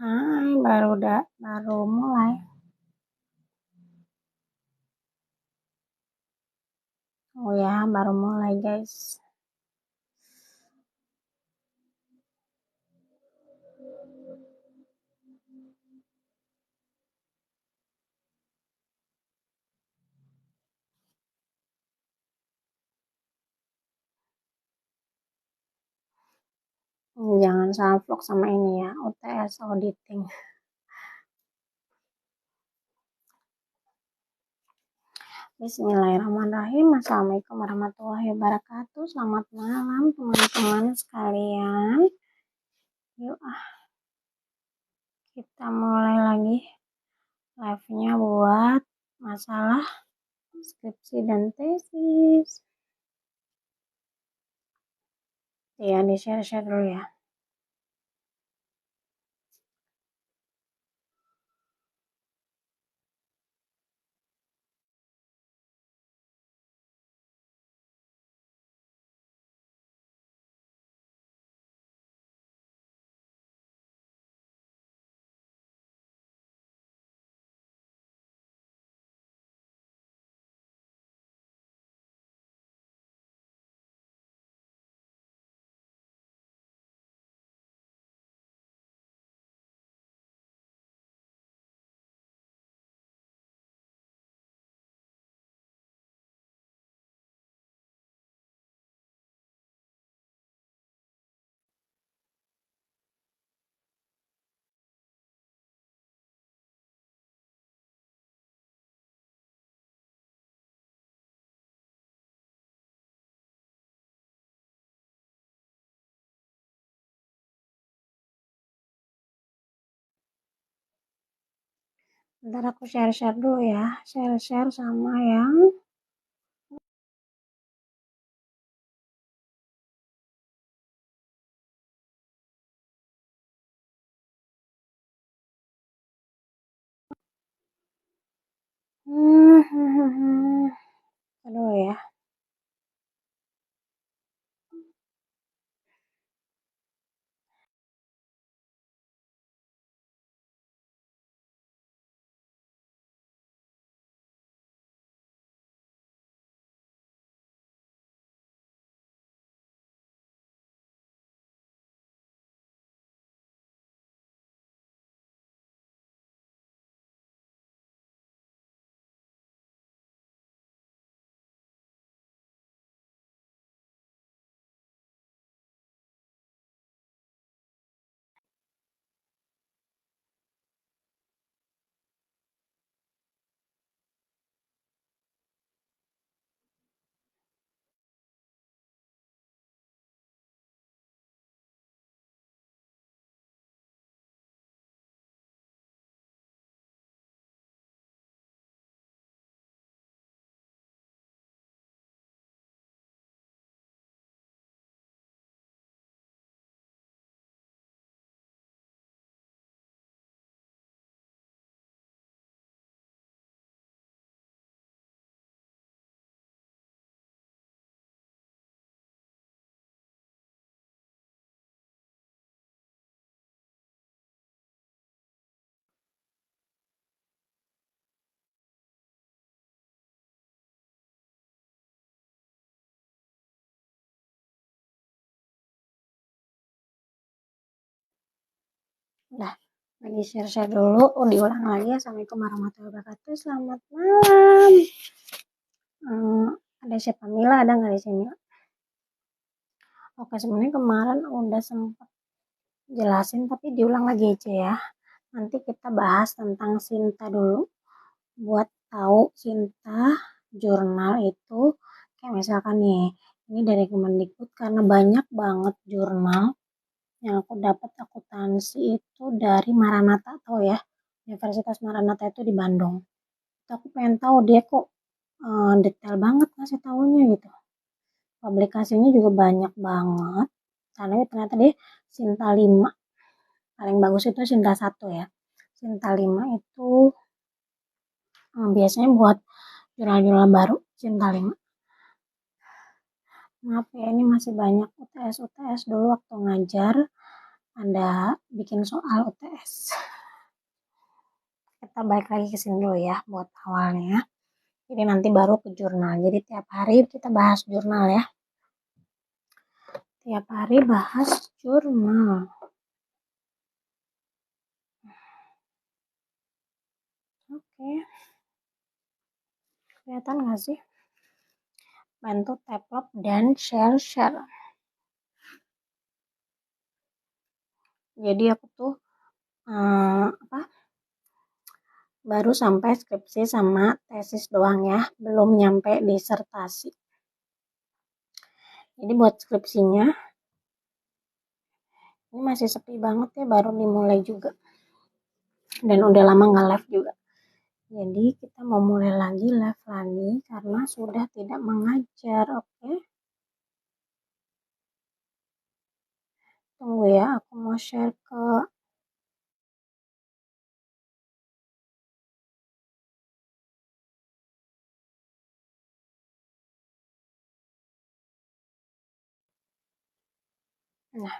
Hai, baru mulai. Oh ya, baru mulai guys. Jangan salah vlog sama ini ya, UTS auditing. Bismillahirrahmanirrahim. Assalamualaikum warahmatullahi wabarakatuh. Selamat malam teman-teman sekalian. Yuk kita mulai lagi live-nya buat masalah skripsi dan tesis. Ya, di-share dulu ya. Ntar aku share-share dulu ya. Share-share sama yang aduh ya. Udah, lagi share-share dulu. Diulang lagi ya. Assalamualaikum warahmatullahi wabarakatuh. Selamat malam. Ada siapa? Mila ada nggak di sini? Oke, sebenarnya kemarin udah sempat jelasin, tapi diulang lagi aja ya. Nanti kita bahas tentang Sinta dulu. Buat tahu Sinta jurnal itu, kayak misalkan nih, ini dari Kemendikbud karena banyak banget jurnal yang aku dapat akuntansi itu dari Maranatha, tahu ya, Universitas Maranatha itu di Bandung. Itu aku pengen tahu dia kok detail banget ngasih tahunya gitu. Publikasinya juga banyak banget. Karena ternyata dia Sinta 5. Paling bagus itu Sinta 1 ya. Sinta 5 itu biasanya buat jurnal-jurnal baru Sinta 5. Maaf ya, ini masih banyak UTS dulu waktu ngajar. ada bikin soal UTS. Kita balik lagi ke sini dulu ya buat awalnya. Jadi nanti baru ke jurnal. Jadi tiap hari kita bahas jurnal ya. Tiap hari bahas jurnal. Oke. Kelihatan nggak sih? Bantu develop dan share. Jadi aku tuh baru sampai skripsi sama tesis doang ya, belum nyampe disertasi. Jadi buat skripsinya ini masih sepi banget ya, baru dimulai juga dan udah lama nggak live juga. Jadi kita mau mulai lagi live lagi karena sudah tidak mengajar. Oke. Tunggu ya, aku mau share ke nah.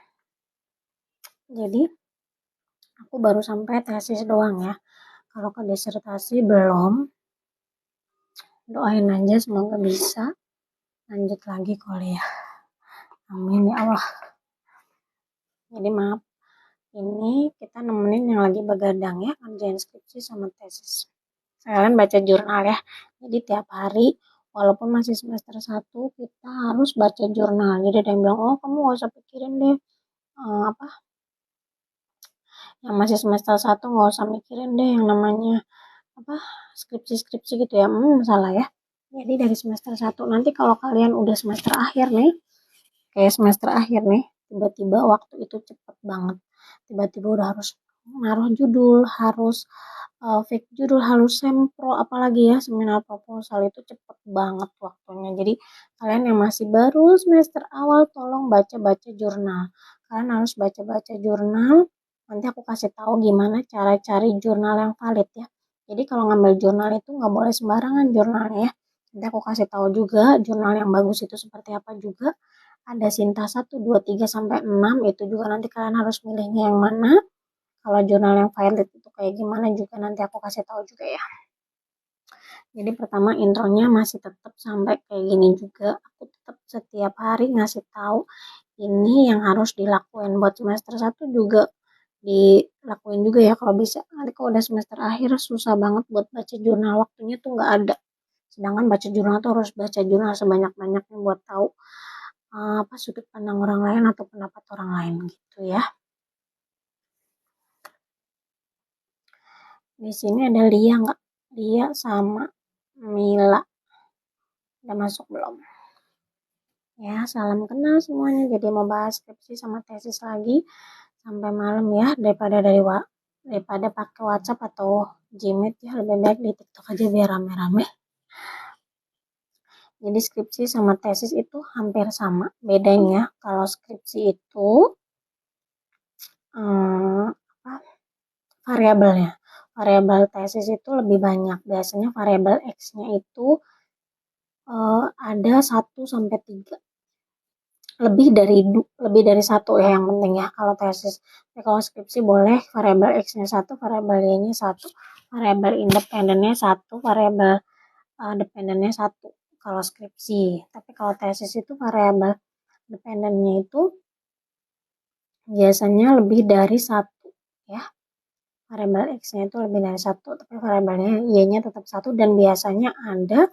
Jadi aku baru sampai tesis doang ya. Kalau ke disertasi belum. Doain aja semoga bisa lanjut lagi kuliah. Amin ya Allah. Jadi maaf, ini kita nemenin yang lagi begadang ya, kerjain skripsi sama tesis. Kalian baca jurnal ya. Jadi tiap hari, walaupun masih semester 1, kita harus baca jurnal. Jadi ada yang bilang, oh kamu gak usah pikirin deh, yang masih semester 1 gak usah mikirin deh yang namanya skripsi-skripsi gitu ya. Salah ya. Jadi dari semester 1, nanti kalau kalian udah semester akhir nih, kayak semester akhir nih, tiba-tiba waktu itu cepet banget. Tiba-tiba udah harus naruh judul, harus fake judul, harus sempro, apalagi ya seminar proposal itu cepet banget waktunya. Jadi kalian yang masih baru semester awal tolong baca-baca jurnal. Kalian harus baca-baca jurnal. Nanti aku kasih tahu gimana cara cari jurnal yang valid ya. Jadi kalau ngambil jurnal itu nggak boleh sembarangan jurnalnya ya. Nanti aku kasih tahu juga jurnal yang bagus itu seperti apa juga. Ada Sinta 1, 2, 3, sampai 6. Itu juga nanti kalian harus milihnya yang mana. Kalau jurnal yang valid itu kayak gimana juga nanti aku kasih tahu juga ya. Jadi pertama intronya masih tetap sampai kayak gini juga. Aku tetap setiap hari ngasih tahu ini yang harus dilakuin. Buat semester 1 juga dilakuin juga ya kalau bisa. Nanti kalau udah semester akhir susah banget buat baca jurnal, waktunya tuh nggak ada. Sedangkan baca jurnal tuh harus baca jurnal sebanyak-banyaknya buat tahu sudut pandang orang lain atau pendapat orang lain gitu ya. Di sini ada Lia nggak? Lia sama Mila. Udah masuk belum? Ya, salam kenal semuanya. Jadi mau bahas skripsi sama tesis lagi sampai malam ya, daripada pakai WhatsApp atau Gmeet ya, lebih baik di TikTok aja biar rame-rame. Jadi skripsi sama tesis itu hampir sama. Bedanya kalau skripsi itu variabelnya. Variabel tesis itu lebih banyak. Biasanya variabel X-nya itu ada 1 sampai 3. Lebih dari 1 ya yang penting ya kalau tesis. Kalau skripsi boleh variabel X-nya 1, variabel Y-nya 1, variabel independennya 1, variabel dependennya 1 kalau skripsi. Tapi kalau tesis itu variabel dependennya itu biasanya lebih dari 1 ya. Variabel X-nya itu lebih dari 1, tapi variabelnya Y-nya tetap 1 dan biasanya ada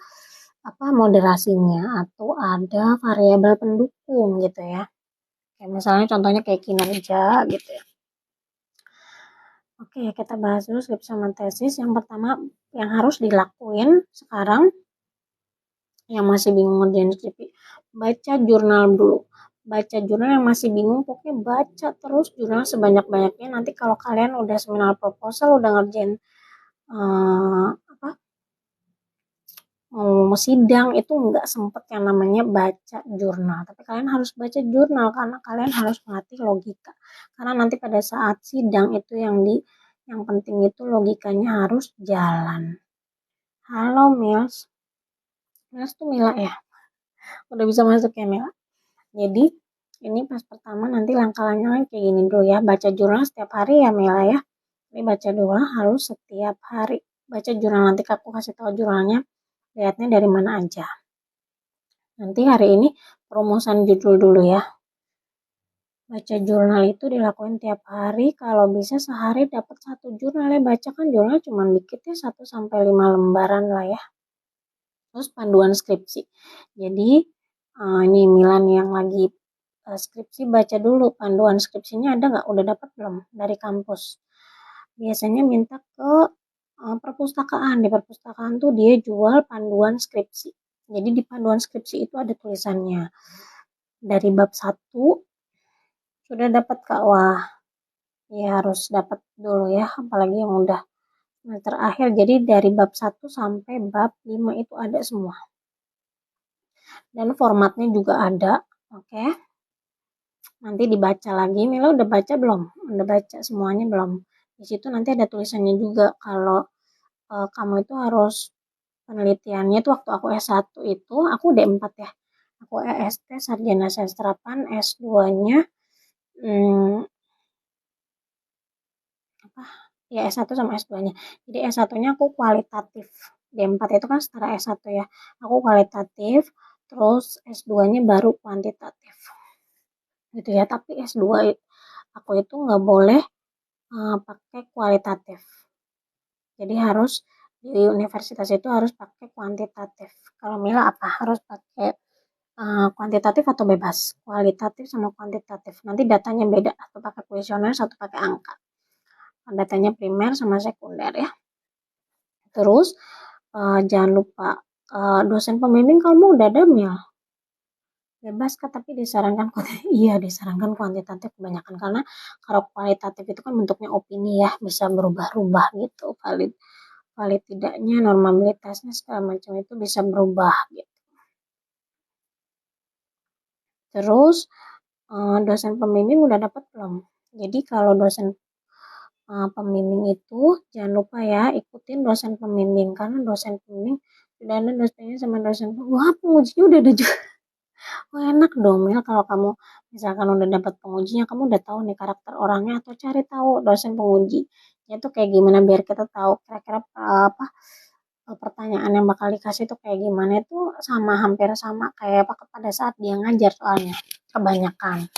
moderasinya atau ada variabel pendukung gitu ya. Kayak misalnya contohnya kayak kinerja gitu ya. Oke, kita bahas dulu skripsi sama tesis. Yang pertama yang harus dilakuin sekarang yang masih bingung ngerjain skripsi, baca jurnal dulu. Baca jurnal yang masih bingung, pokoknya baca terus jurnal sebanyak-banyaknya. Nanti kalau kalian udah seminar proposal, udah ngerjain sidang itu nggak sempet yang namanya baca jurnal. Tapi kalian harus baca jurnal karena kalian harus melatih logika. Karena nanti pada saat sidang itu yang penting itu logikanya harus jalan. Halo Mils. Mils tuh Mila ya. Udah bisa masuk ya Mila. Jadi Ini pas pertama nanti langkah-langkahnya kayak gini dulu ya. Baca jurnal setiap hari ya Mela ya. Ini baca jurnal harus setiap hari. Baca jurnal, nanti aku kasih tahu jurnalnya lihatnya dari mana aja. Nanti hari ini perumusan judul dulu ya. Baca jurnal itu dilakuin tiap hari, kalau bisa sehari dapat 1 jurnal ya. Baca kan jurnal cuma dikit ya, 1-5 lembaran lah ya. Terus panduan skripsi. Jadi ini Milan yang lagi skripsi, baca dulu panduan skripsinya ada nggak, udah dapat belum dari kampus. Biasanya minta ke perpustakaan. Di perpustakaan tuh dia jual panduan skripsi. Jadi di panduan skripsi itu ada tulisannya. Dari bab 1 sudah dapat Kak, wah ya harus dapat dulu ya, apalagi yang udah semester akhir. Jadi dari bab 1 sampai bab 5 itu ada semua. Dan formatnya juga ada, oke. Nanti dibaca lagi. Mila udah baca belum? Udah baca semuanya belum? Di situ nanti ada tulisannya juga kalau kamu itu harus penelitiannya itu waktu aku S1 itu, aku D4 ya. Aku EST Sarjana Sastrapan, S2-nya ya S1 sama S2-nya. Jadi S1-nya aku kualitatif. D4 itu kan setara S1 ya. Aku kualitatif, terus S2-nya baru kuantitatif. Gitu ya. Tapi S2 aku itu nggak boleh pakai kualitatif. Jadi harus di universitas itu harus pakai kuantitatif. Kalau Mila apa? Harus pakai kuantitatif atau bebas? Kualitatif sama kuantitatif. Nanti datanya beda. Satu pakai kuesioner, satu pakai angka. Datanya primer sama sekunder ya. Terus jangan lupa dosen pembimbing kamu udah ada Mil? Bebas Kak, tapi disarankan iya disarankan kuantitatif kebanyakan, karena kalau kualitatif itu kan bentuknya opini ya, bisa berubah-ubah gitu, valid valid tidaknya, normabilitasnya segala macam itu bisa berubah gitu. Terus dosen pembimbing udah dapat belum? Jadi kalau dosen pembimbing itu jangan lupa ya ikutin dosen pembimbing, karena dosen pembimbing sudah ada dosennya sama dosen wah pengujinya udah ada juga. Wah enak dong Mel, kalau kamu misalkan udah dapat pengujinya, kamu udah tahu nih karakter orangnya, atau cari tahu dosen pengujinya itu kayak gimana biar kita tahu kira-kira apa pertanyaan yang bakal dikasih itu kayak gimana. Itu sama, hampir sama kayak pada saat dia ngajar soalnya kebanyakan.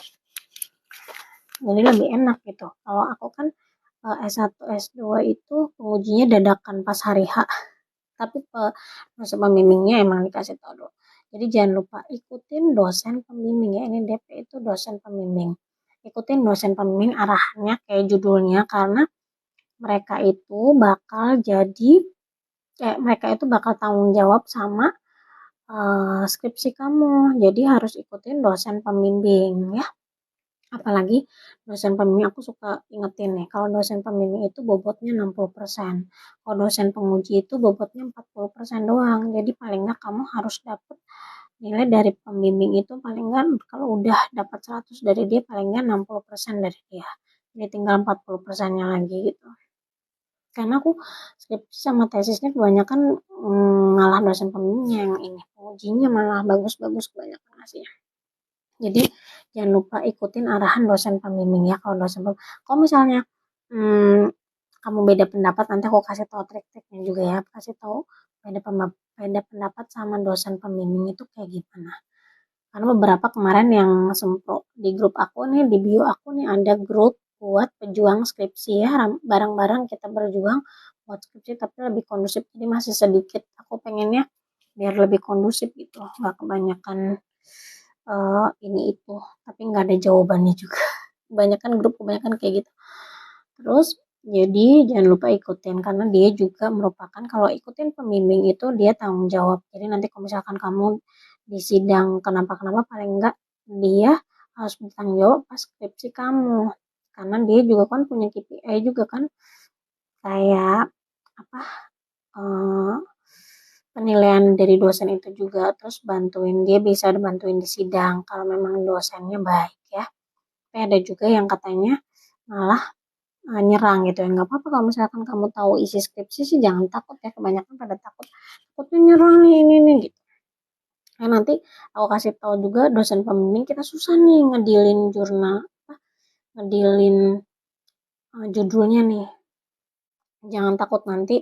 Jadi lebih enak gitu. Kalau aku kan S1 S2 itu pengujinya dadakan pas hari H. Tapi dosen pembimbingnya emang dikasih tahu dulu. Jadi jangan lupa ikutin dosen pembimbing ya. Ini DP itu dosen pembimbing. Ikutin dosen pembimbing arahannya kayak judulnya, karena mereka itu bakal jadi mereka itu bakal tanggung jawab sama skripsi kamu. Jadi harus ikutin dosen pembimbing ya. Apalagi dosen pembimbing, aku suka ingetin nih, kalau dosen pembimbing itu bobotnya 60%. Kalau dosen penguji itu bobotnya 40% doang. Jadi paling nggak kamu harus dapat nilai dari pembimbing itu paling nggak, kalau udah dapat 100 dari dia paling nggak 60% dari dia. Jadi tinggal 40%-nya lagi gitu. Karena aku skripsi sama tesisnya kebanyakan malah dosen pembimbingnya yang ini. Pengujinya malah bagus-bagus kebanyakan ngasihnya. Jadi jangan lupa ikutin arahan dosen pembimbing ya. Kalau misalnya kamu beda pendapat, nanti aku kasih tahu trik-triknya juga ya. Kasih tahu beda pendapat sama dosen pembimbing itu kayak gimana. Karena beberapa kemarin yang sempro di grup aku nih, di bio aku nih ada grup buat pejuang skripsi ya. Bareng-bareng kita berjuang buat skripsi tapi lebih kondusif. Jadi masih sedikit. Aku pengennya biar lebih kondusif gitu. Nggak kebanyakan ini itu, tapi nggak ada jawabannya juga. Kebanyakan kayak gitu. Terus jadi jangan lupa ikutin, karena dia juga merupakan, kalau ikutin pembimbing itu dia tanggung jawab. Jadi nanti kalau misalkan kamu di sidang kenapa-kenapa, paling enggak dia harus bertanggung jawab pas skripsi kamu. Karena dia juga kan punya KPI juga kan, kayak apa penilaian dari dosen itu juga, terus dia bisa bantuin di sidang kalau memang dosennya baik ya. Tapi ada juga yang katanya malah nyerang gitu ya. Nggak apa-apa kalau misalkan kamu tahu isi skripsi sih jangan takut ya, kebanyakan pada takutnya nyerang nih ini gitu. Nah, nanti aku kasih tahu juga dosen pembimbing kita susah nih ngedilin jurnal, ngedilin judulnya nih. Jangan takut nanti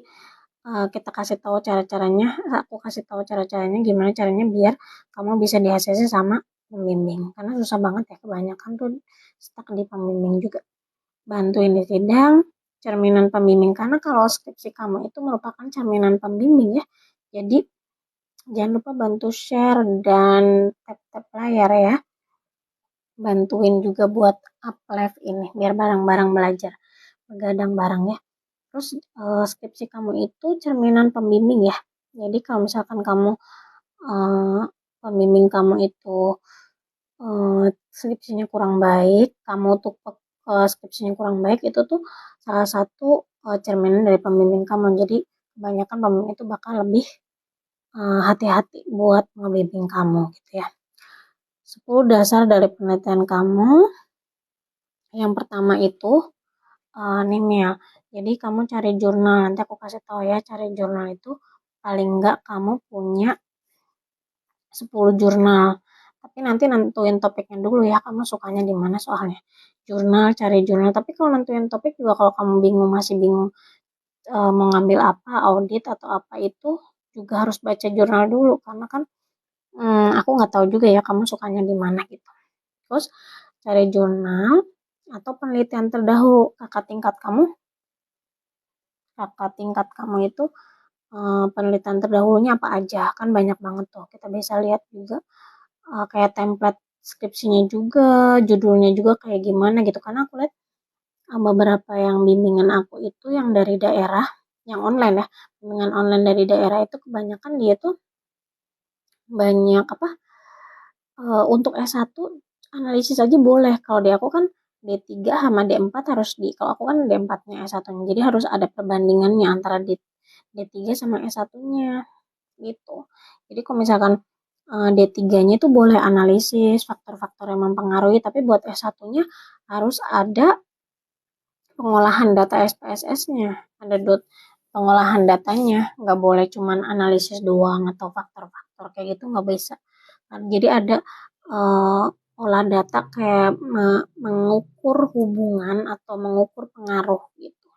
kita kasih tahu cara-caranya, aku kasih tahu cara-caranya gimana caranya biar kamu bisa di ACC sama pembimbing. Karena susah banget ya kebanyakan tuh stuck di pembimbing juga. Bantuin di sidang, cerminan pembimbing karena kalau skripsi kamu itu merupakan cerminan pembimbing ya. Jadi jangan lupa bantu share dan tap-tap layar ya. Bantuin juga buat up live ini biar bareng-bareng belajar. Begadang bareng ya. Terus skripsi kamu itu cerminan pembimbing ya. Jadi kalau misalkan kamu pembimbing kamu itu skripsinya kurang baik, kamu tuh skripsinya kurang baik, itu tuh salah satu cerminan dari pembimbing kamu. Jadi kebanyakan pembimbing itu bakal lebih hati-hati buat ngebimbing kamu gitu ya. 10 dasar dari penelitian kamu. Yang pertama itu Nimia. Jadi kamu cari jurnal, nanti aku kasih tahu ya, cari jurnal itu paling enggak kamu punya 10 jurnal. Tapi nanti nentuin topiknya dulu ya, kamu sukanya di mana soalnya. Jurnal, cari jurnal. Tapi kalau nentuin topik juga kalau kamu bingung, masih bingung mau ngambil apa, audit atau apa itu juga harus baca jurnal dulu karena kan aku nggak tahu juga ya kamu sukanya di mana gitu. Terus cari jurnal atau penelitian terdahulu kakak tingkat kamu itu penelitian terdahulunya apa aja kan banyak banget tuh kita bisa lihat juga kayak template skripsinya juga judulnya juga kayak gimana gitu karena aku lihat beberapa yang bimbingan aku itu yang dari daerah yang online ya bimbingan online dari daerah itu kebanyakan dia tuh banyak apa untuk S1 analisis aja boleh kalau di aku kan D3 sama D4 harus kalau aku kan D4-nya S1-nya jadi harus ada perbandingannya antara D3 sama S1-nya gitu. Jadi kalau misalkan D3-nya itu boleh analisis faktor-faktor yang mempengaruhi, tapi buat S1-nya harus ada pengolahan data SPSS-nya, ada pengolahan datanya, nggak boleh cuman analisis doang atau faktor-faktor kayak gitu nggak bisa. Jadi ada olah data kayak mengukur hubungan atau mengukur pengaruh gitu.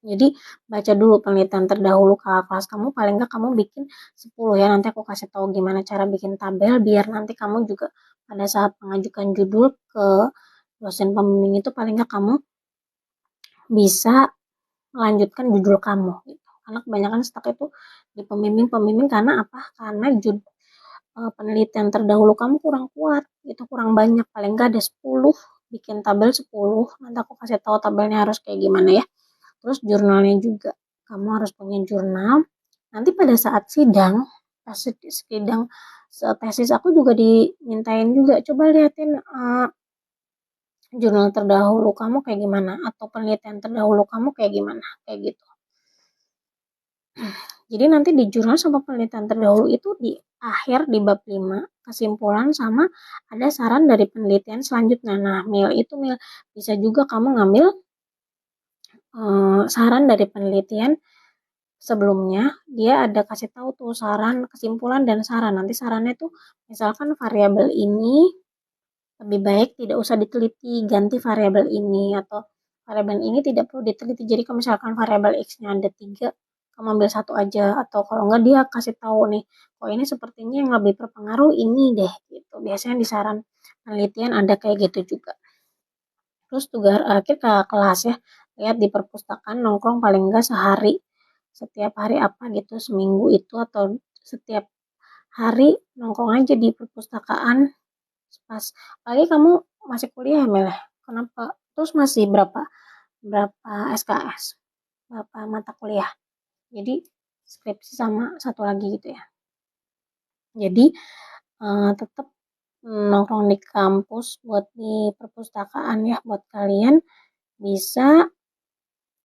Jadi baca dulu penelitian terdahulu kakak kelas kamu, paling nggak kamu bikin 10 ya, nanti aku kasih tahu gimana cara bikin tabel, biar nanti kamu juga pada saat mengajukan judul ke dosen pembimbing itu paling nggak kamu bisa melanjutkan judul kamu gitu. Karena kebanyakan stuck itu di pembimbing-pembimbing karena apa? Karena penelitian terdahulu kamu kurang kuat, itu kurang banyak, paling nggak ada 10, bikin tabel 10, nanti aku kasih tahu tabelnya harus kayak gimana ya. Terus jurnalnya juga, kamu harus punya jurnal. Nanti pada saat sidang, pas sidang tesis aku juga dimintain juga, coba liatin jurnal terdahulu kamu kayak gimana, atau penelitian terdahulu kamu kayak gimana, kayak gitu. Jadi nanti di jurnal sama penelitian terdahulu itu di akhir di bab 5, kesimpulan sama ada saran dari penelitian selanjutnya. Nah, itu bisa juga kamu ngambil saran dari penelitian sebelumnya, dia ada kasih tahu tuh saran, kesimpulan dan saran. Nanti sarannya tuh misalkan variabel ini lebih baik tidak usah diteliti, ganti variabel ini atau variabel ini tidak perlu diteliti. Jadi kalau misalkan variabel x-nya ada 3, kamu ambil satu aja atau kalau enggak dia kasih tahu nih, kok ini sepertinya yang lebih berpengaruh ini deh gitu. Biasanya di saran penelitian ada kayak gitu juga. Terus tugas akhir ke kelas ya, lihat di perpustakaan nongkrong paling enggak sehari, setiap hari apa gitu, seminggu itu atau setiap hari nongkrong aja di perpustakaan pas lagi kamu masih kuliah ya Mel ya? Kenapa? Terus masih berapa berapa SKS, berapa mata kuliah? Jadi skripsi sama satu lagi gitu ya. Jadi tetap nongkrong di kampus buat di perpustakaan ya buat kalian bisa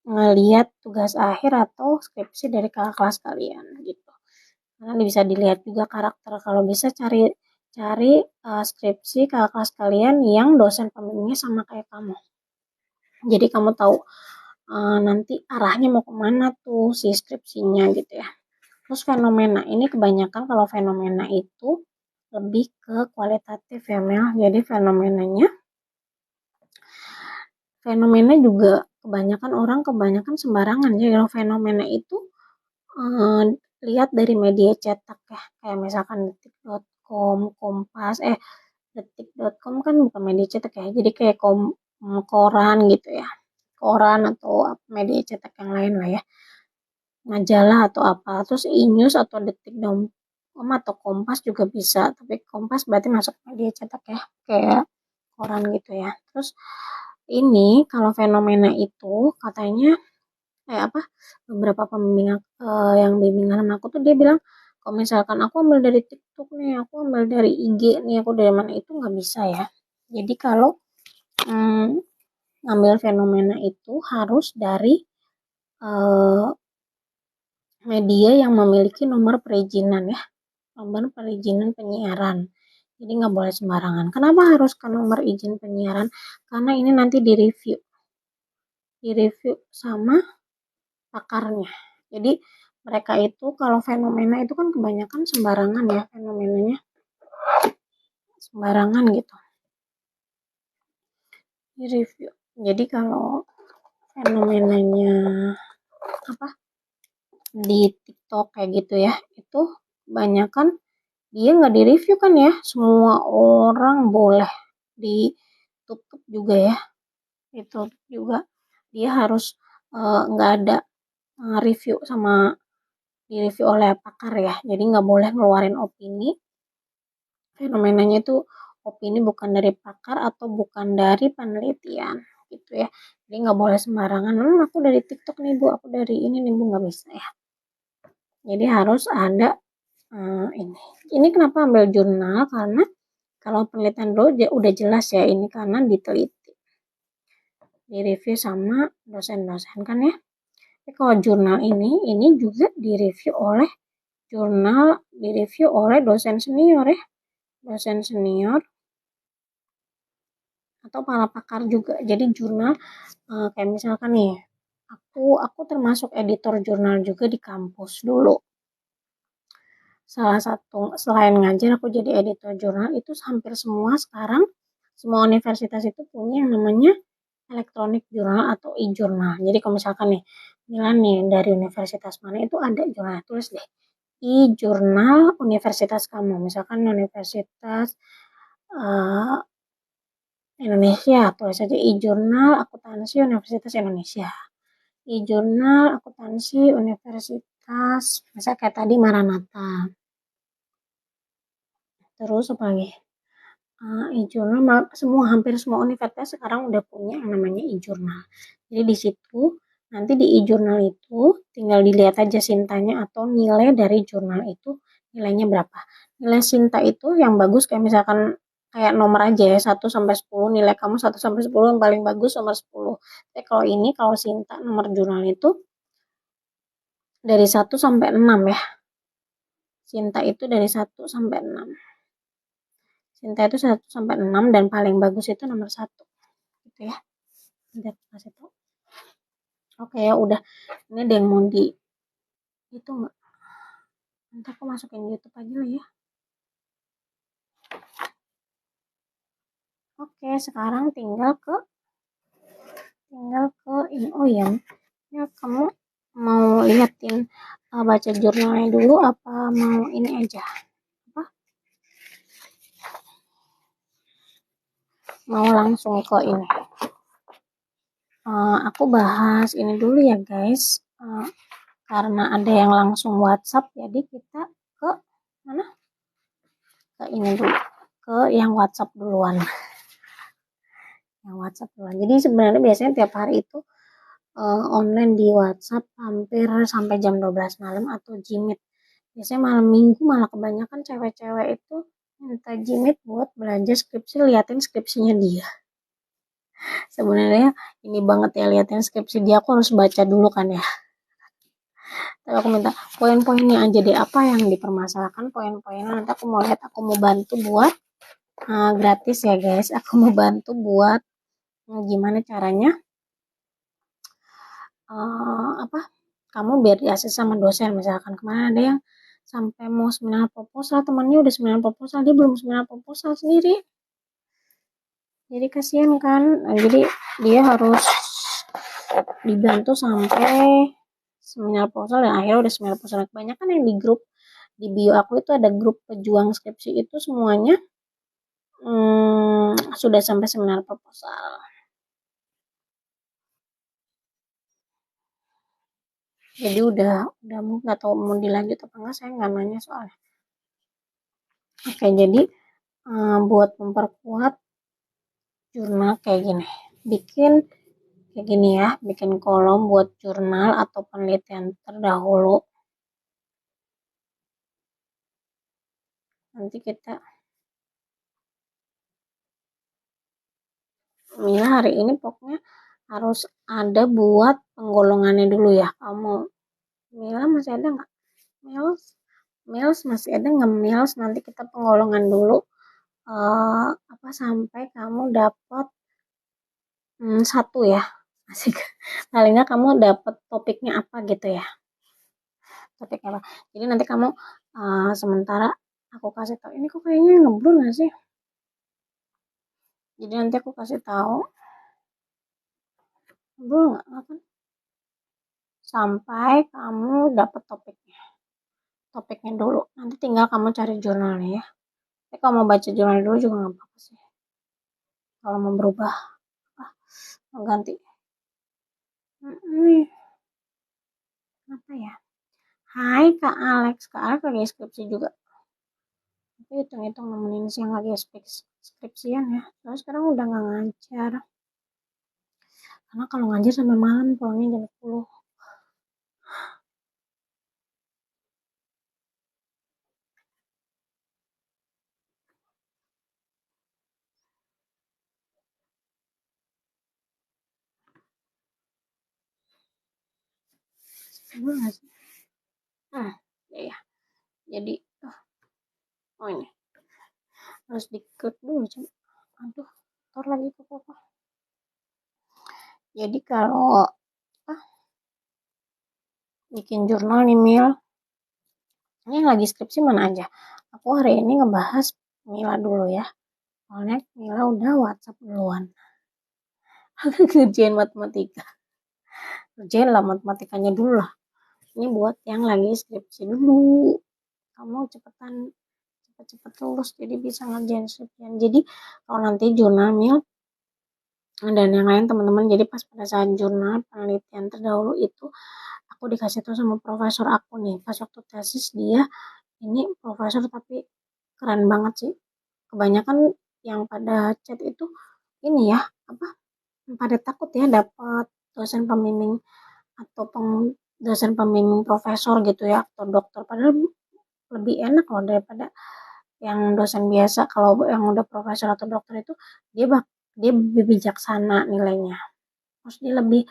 ngelihat tugas akhir atau skripsi dari kakak kelas kalian gitu. Karena bisa dilihat juga karakter kalau bisa cari cari skripsi kakak kelas kalian yang dosen pembimbingnya sama kayak kamu. Jadi kamu tahu nanti arahnya mau kemana tuh si skripsinya gitu ya. Terus fenomena ini kebanyakan kalau fenomena itu lebih ke kualitatif ya Mel. Jadi fenomena juga kebanyakan sembarangan. Jadi kalau fenomena itu eh, lihat dari media cetak ya, kayak misalkan detik.com, Kompas, detik.com kan bukan media cetak ya, jadi kayak koran gitu ya, koran atau media cetak yang lain lah ya, majalah atau apa, terus e-news atau detik.com atau Kompas juga bisa, tapi Kompas berarti masuk media cetak ya, kayak koran gitu ya. Terus ini kalau fenomena itu katanya kayak apa, beberapa pembimbing yang bimbingan sama aku tuh dia bilang kalau misalkan aku ambil dari TikTok nih, aku ambil dari IG nih, aku dari mana, itu nggak bisa ya. Jadi kalau ngambil fenomena itu harus dari eh, media yang memiliki nomor perizinan ya, nomor perizinan penyiaran. Jadi nggak boleh sembarangan. Kenapa harus ke nomor izin penyiaran? Karena ini nanti direview sama pakarnya. Jadi mereka itu kalau fenomena itu kan kebanyakan sembarangan ya, fenomenanya sembarangan gitu di review. Jadi kalau fenomenanya apa di TikTok kayak gitu ya, itu kebanyakan dia nggak di review kan ya, semua orang boleh ditutup juga ya, itu juga dia harus nggak ada review sama di review oleh pakar ya, jadi nggak boleh ngeluarin opini. Fenomenanya itu opini bukan dari pakar atau bukan dari penelitian gitu ya. Jadi nggak boleh sembarangan. Aku dari TikTok nih bu, aku dari ini nih bu, nggak bisa ya. Jadi harus ada ini. Ini kenapa ambil jurnal? Karena kalau penelitian dulu udah jelas ya, ini karena diteliti, direview sama dosen-dosen kan ya. Tapi kalau jurnal ini juga direview oleh dosen senior ya, dosen senior atau para pakar juga. Jadi jurnal kayak misalkan nih, aku termasuk editor jurnal juga di kampus dulu. Salah satu selain ngajar aku jadi editor jurnal, itu hampir semua sekarang semua universitas itu punya yang namanya elektronik jurnal atau e-jurnal. Jadi kalau misalkan nih bilang nih dari universitas mana itu ada jurnal, tulis deh e-jurnal universitas kamu. Misalkan Universitas uh, Indonesia, tulis saja e-jurnal akuntansi Universitas Indonesia, e-jurnal akuntansi Universitas, misalnya kayak tadi Maranatha. Terus apa lagi? E-jurnal, hampir semua universitas sekarang udah punya yang namanya e-jurnal. Jadi di situ nanti di e-jurnal itu tinggal dilihat aja sintanya atau nilai dari jurnal itu nilainya berapa. Nilai sinta itu yang bagus kayak misalkan kayak nomor aja ya, 1 sampai 10, nilai kamu 1 sampai 10 yang paling bagus nomor 10. Tapi kalau sinta nomor jurnal itu dari 1 sampai 6 ya. Sinta itu dari 1 sampai 6. Sinta itu 1 sampai 6 dan paling bagus itu nomor 1. Gitu ya. Nanti aku kasih tahu. Oke ya udah. Ini ada yang mau itu enggak? Nanti aku masukin YouTube aja lah ya. Oke, sekarang tinggal ke ini. Oh ya, ya kamu mau liatin baca jurnalnya dulu apa mau ini aja? Apa? Mau langsung ke ini? Aku bahas ini dulu ya guys. Karena ada yang langsung WhatsApp, jadi kita ke mana? Ke ini dulu, ke yang WhatsApp duluan. Yang WhatsApp duluan. Jadi sebenarnya biasanya tiap hari itu online di WhatsApp hampir sampai jam 12 malam atau Jimit. Biasanya malam minggu malah kebanyakan cewek-cewek itu minta Jimit buat belajar skripsi, liatin skripsinya dia. Sebenarnya ini banget ya, liatin skripsi dia, aku harus baca dulu kan ya. Tapi aku minta poin-poinnya aja deh, apa yang dipermasalahkan, poin-poinnya nanti aku mau lihat, aku mau bantu buat gratis ya guys, aku mau bantu buat gimana caranya kamu biar di ACC sama dosen. Misalkan kemarin ada yang sampai mau seminar proposal, temannya udah seminar proposal, dia belum seminar proposal sendiri. Jadi kasihan kan. Nah, jadi dia harus dibantu sampai seminar proposal dan akhirnya udah seminar proposal. Kebanyakan yang di grup di bio aku itu ada grup pejuang skripsi itu semuanya sudah sampai seminar proposal. Jadi udah nggak tahu mau dilanjut apa enggak, saya nggak nanya soalnya. Oke, jadi buat memperkuat jurnal kayak gini, bikin kayak gini ya, bikin kolom buat jurnal atau penelitian terdahulu. Nanti kita Mila hari ini pokoknya harus ada buat penggolongannya dulu ya. Kamu Mila masih ada nggak? Mils, Mils masih ada nggak Mils? Nanti kita penggolongan dulu apa sampai kamu dapat satu ya. Asik. Paling nggak kamu dapat topiknya apa gitu ya. Topiknya apa. Jadi nanti kamu sementara aku kasih tahu. Ini kok kayaknya ngeblur nggak sih? Jadi nanti aku kasih tahu. Ngeblur nggak kan? Sampai kamu dapat topiknya dulu. Nanti tinggal kamu cari jurnalnya ya. Tapi kalau mau baca jurnal dulu juga nggak apa-apa sih. Kalau mau berubah, mau ganti. Ini apa ya? Hai Kak Alex, Kak Alex lagi skripsi juga. Tapi hitung-hitung nemenin siang lagi skripsian ya. Terus sekarang udah nggak ngajar. Karena kalau ngajar sampai malam pulangnya jam 10. Sebel nggak sih? Ya. Jadi, oh ini harus diklik dulu coba. Aduh, ntar lagi ke papa. Jadi kalau bikin jurnal nih Mil, ini yang lagi skripsi mana aja. Aku hari ini ngebahas Mila dulu ya. Soalnya Mila udah WhatsApp duluan. Kerjain matematika. Kerjain lah matematikanya dulu lah. Ini buat yang lagi skripsi dulu. Kamu cepet lulus jadi bisa ngerjain skripsian. Jadi kalau nanti jurnal Mil dan yang lain teman-teman, jadi pas pada saat jurnal penelitian terdahulu itu aku dikasih tahu sama profesor aku nih pas waktu tesis, dia ini profesor tapi keren banget sih. Kebanyakan yang pada chat itu ini ya apa pada takut ya dapat dosen pembimbing atau dosen pembimbing profesor gitu ya atau dokter, padahal lebih enak loh daripada yang dosen biasa. Kalau yang udah profesor atau dokter itu dia dia lebih bijaksana nilainya, terus dia lebih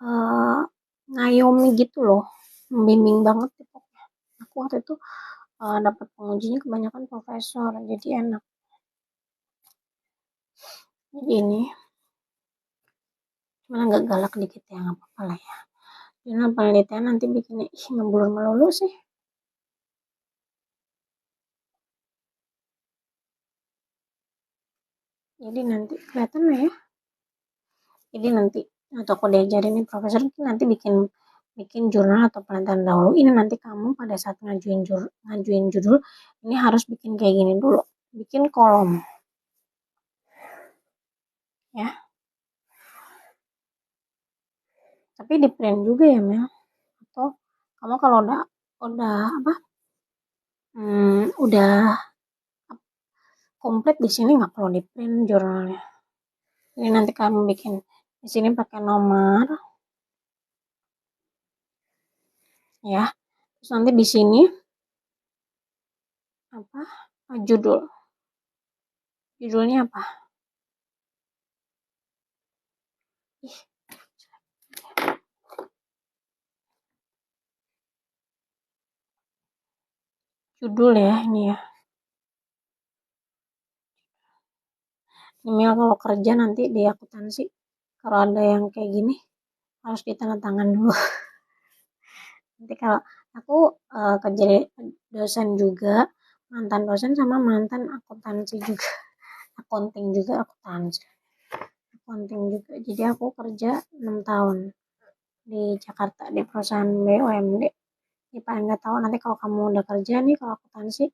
uh, ngayomi gitu loh, membimbing banget gitu. Aku waktu itu dapat pengujinya kebanyakan profesor, jadi enak. Jadi ini cuma agak galak dikit ya, nggak apa-apa lah ya. Jurnal penelitian nanti bikinnya ngeblur melulu sih. Jadi nanti kelihatan lah ya. Jadi nanti atau aku diajarin nih profesor nanti bikin jurnal atau penelitian dahulu. Ini nanti kamu pada saat ngajuin judul ini harus bikin kayak gini dulu. Bikin kolom. Ya. Tapi di print juga ya Mel. Atau kamu kalau udah apa? Udah komplit di sini nggak perlu di print jurnalnya. Jadi nanti kamu bikin di sini pakai nomor ya. Terus nanti di sini apa? Judulnya apa? Judul ya ini ya. Email kalau kerja nanti di akuntansi kalau ada yang kayak gini harus ditandatangan dulu. Nanti kalau aku kerja dosen juga, mantan dosen sama mantan akuntansi juga, akunting juga. Jadi aku kerja 6 tahun di Jakarta di perusahaan BUMD. Ini paling nggak tahu nanti kalau kamu udah kerja nih, kalau akuntansi,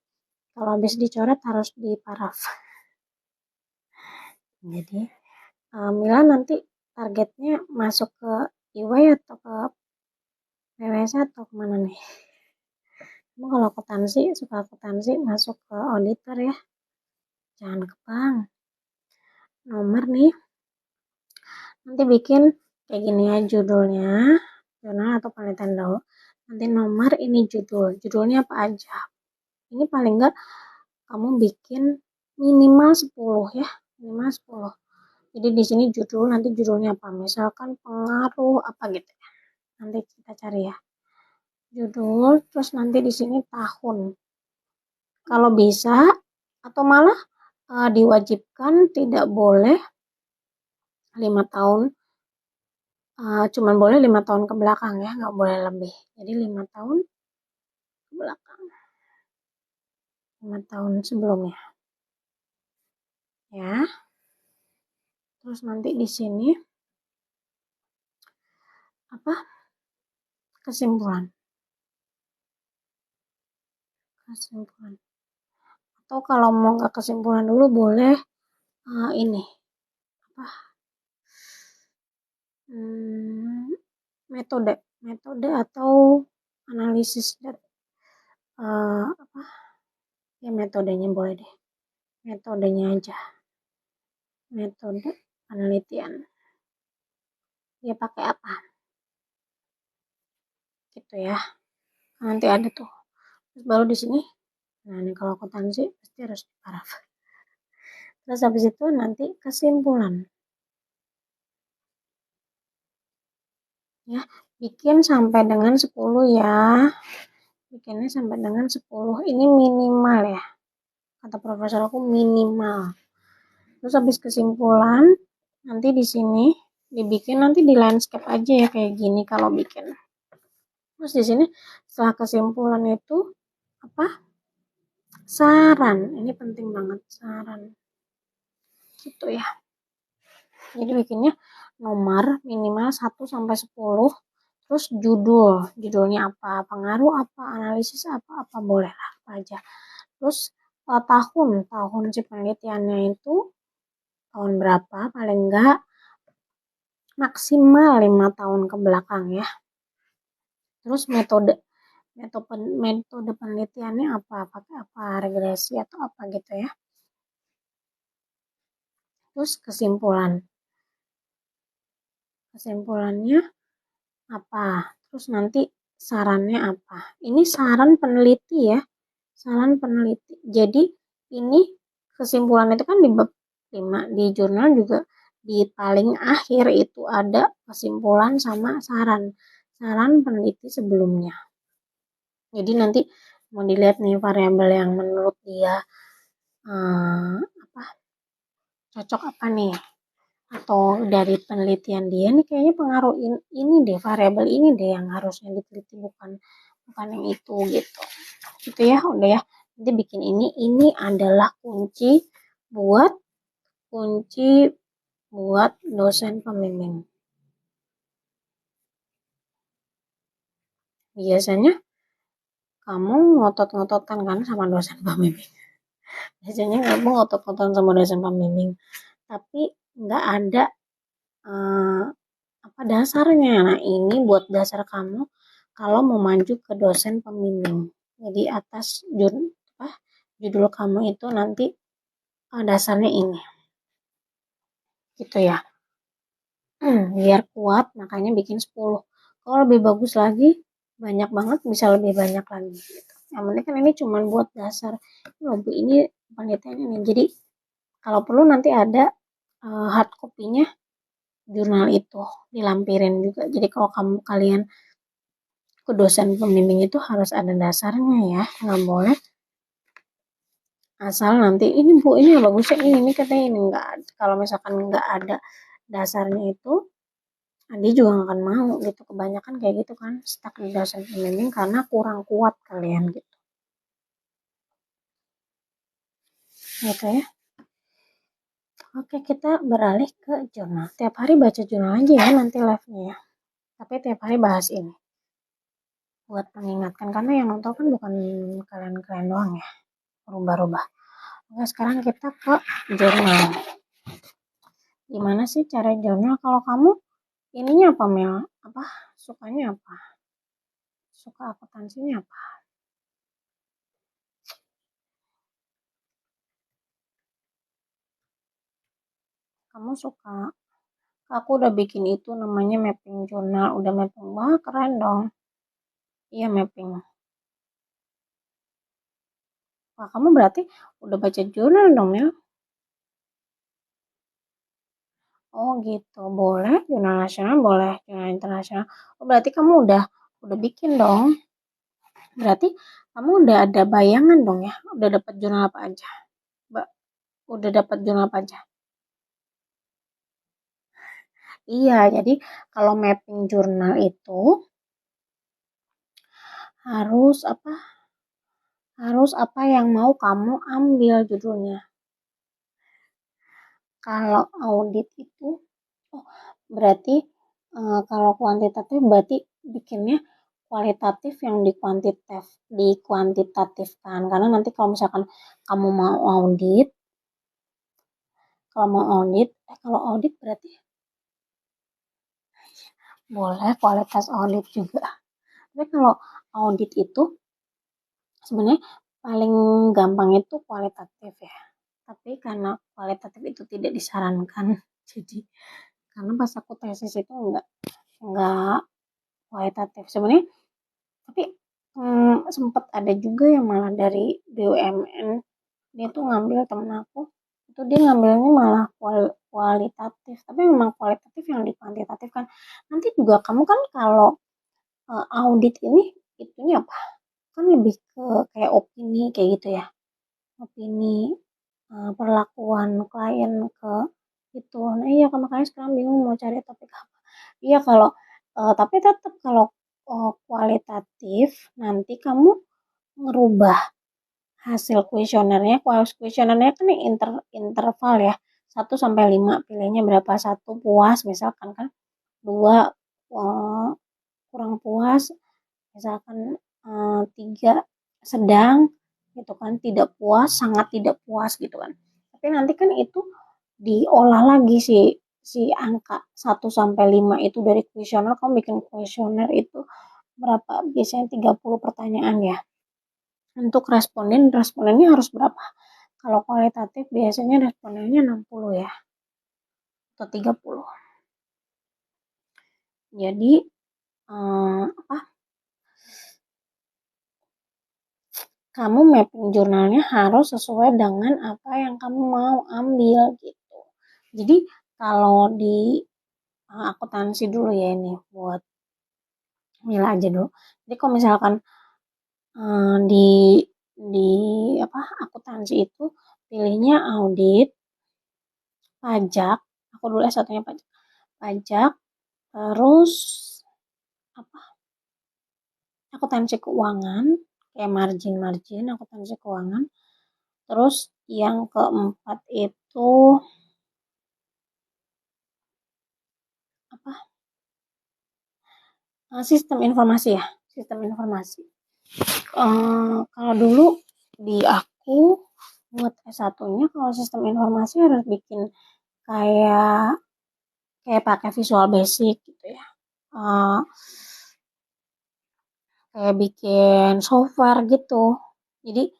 kalau habis dicoret harus diparaf. Jadi Mila nanti targetnya masuk ke EY atau ke PwC atau kemana nih? Kamu kalau akuntansi, suka akuntansi masuk ke auditor ya. Jangan ke bank. Nomor nih, nanti bikin kayak gini ya judulnya, jurnal atau penelitian dahulu. Nanti nomor ini judulnya apa aja. Ini paling enggak kamu bikin minimal 10 ya, minimal 10. Jadi di sini nanti judulnya apa? Misalkan pengaruh apa gitu ya. Nanti kita cari ya. Judul, terus nanti di sini tahun. Kalau bisa atau malah diwajibkan tidak boleh 5 tahun, cuman boleh 5 tahun ke belakang ya, nggak boleh lebih. Jadi 5 tahun ke belakang, 5 tahun sebelumnya ya. Terus nanti di sini apa? Kesimpulan. Atau kalau mau nggak kesimpulan dulu boleh ini apa? Metode atau analisis apa? Ya metodenya boleh deh. Metodenya aja. Metode penelitian. Dia pakai apa? Gitu ya. Nanti ada tuh. Terus baru di sini. Nah, ini kalau akuntansi pasti harus diparaf. Terus habis itu nanti kesimpulan. Ya, bikin sampai dengan 10 ya. Bikinnya sampai dengan 10. Ini minimal ya. Kata profesor aku minimal. Terus habis kesimpulan, nanti di sini dibikin nanti di landscape aja ya kayak gini kalau bikin. Terus di sini setelah kesimpulan itu apa? Saran. Ini penting banget saran. Gitu ya. Jadi bikinnya nomor minimal 1 sampai 10. Terus judulnya apa, pengaruh apa, analisis apa boleh lah apa aja. Terus tahun si penelitiannya itu tahun berapa, paling enggak maksimal 5 tahun ke belakang ya. Terus metode penelitiannya apa, pakai apa, regresi atau apa gitu ya. Terus kesimpulannya apa, terus nanti sarannya apa. Ini saran peneliti ya, saran peneliti. Jadi ini kesimpulan itu kan di bab 5, di jurnal juga di paling akhir itu ada kesimpulan sama saran peneliti sebelumnya. Jadi nanti mau dilihat nih variabel yang menurut dia cocok apa nih, atau dari penelitian dia nih kayaknya pengaruh ini deh, variabel ini deh yang harusnya diteliti, bukan yang itu gitu ya. Udah ya, nanti bikin ini adalah kunci buat dosen pembimbing. Biasanya kamu ngotot-ngototan kan sama dosen pembimbing. Biasanya kamu ngotot-ngototan sama dosen pembimbing, tapi nggak ada apa dasarnya. Nah, ini buat dasar kamu kalau mau maju ke dosen pembimbing. Jadi atas judul kamu itu nanti dasarnya ini. Gitu ya. Biar kuat, makanya bikin 10. Kalau lebih bagus lagi, banyak banget bisa lebih banyak lagi. Gitu. Yang penting kan ini cuma buat dasar. Ini penelitian ini. Jadi kalau perlu nanti ada hard copy-nya jurnal itu dilampirin juga. Jadi kalau kalian ke dosen pembimbing itu harus ada dasarnya ya, nggak boleh asal nanti ini Bu ini bagusnya ini katanya ini, nggak. Kalau misalkan nggak ada dasarnya itu dia juga nggak akan mau gitu, kebanyakan kayak gitu kan, stuck di dosen pembimbing karena kurang kuat kalian gitu. Gitu ya. Oke, kita beralih ke jurnal. Tiap hari baca jurnal aja ya nanti live-nya ya. Tapi tiap hari bahas ini. Buat mengingatkan, karena yang nonton kan bukan kalian-kalian doang ya. Berubah-ubah. Oke, sekarang kita ke jurnal. Gimana sih cara jurnal? Kalau kamu ininya apa, Mel? Apa? Sukanya apa? Suka akuntansinya apa? Kamu suka? Aku udah bikin itu namanya mapping jurnal. Udah mapping. Wah, keren dong. Iya, mapping. Wah, kamu berarti udah baca jurnal dong ya? Oh gitu, boleh. Jurnal nasional boleh, jurnal internasional. Oh, berarti kamu udah bikin dong. Berarti kamu udah ada bayangan dong ya? Udah dapat jurnal apa aja? Mbak, udah dapat jurnal apa aja? Iya, jadi kalau mapping jurnal itu harus apa? Harus apa yang mau kamu ambil judulnya. Kalau audit itu, oh, berarti kalau kuantitatif berarti bikinnya kualitatif yang dikuantitatifkan. Karena nanti kalau misalkan kamu mau audit, kalau audit berarti boleh kualitas audit juga. Tapi kalau audit itu sebenarnya paling gampang itu kualitatif ya. Tapi karena kualitatif itu tidak disarankan, jadi karena pas aku tesis itu enggak kualitatif sebenarnya. Tapi sempat ada juga yang malah dari BUMN, dia tuh ngambil temen aku, itu dia ngambilnya malah kualitatif, tapi memang kualitatif yang dikuantitatif kan. Nanti juga kamu kan kalau audit ini itunya apa? Kan lebih ke kayak opini kayak gitu ya. Opini perlakuan klien ke itu. Nah iya, makanya sekarang bingung mau cari topik apa. Iya kalau tapi tetap kalau kualitatif nanti kamu ngerubah hasil kuesionernya. Kuesionernya kan interval ya, 1 sampai 5, pilihnya berapa, 1 puas misalkan kan, 2 kurang puas misalkan, 3 sedang gitu kan, tidak puas, sangat tidak puas gitu kan. Tapi nanti kan itu diolah lagi si si angka 1 sampai 5 itu dari kuesioner. Kamu bikin kuesioner itu berapa, biasanya 30 pertanyaan ya. Untuk respondennya harus berapa? Kalau kualitatif biasanya respondennya 60 ya, atau 30. Jadi apa? Kamu mapping jurnalnya harus sesuai dengan apa yang kamu mau ambil gitu. Jadi kalau di akuntansi dulu ya, ini buat Mila aja dulu. Jadi kalau misalkan di apa, akuntansi itu pilihnya audit, pajak. Aku dulu satunya pajak. Pajak, terus apa? Akuntansi keuangan, kayak margin, akuntansi keuangan. Terus yang keempat itu apa? Sistem informasi ya, sistem informasi. Kalau dulu di aku buat S1-nya, kalau sistem informasi harus bikin kayak kayak pakai Visual Basic gitu ya. Uh, Kayak bikin software gitu. Jadi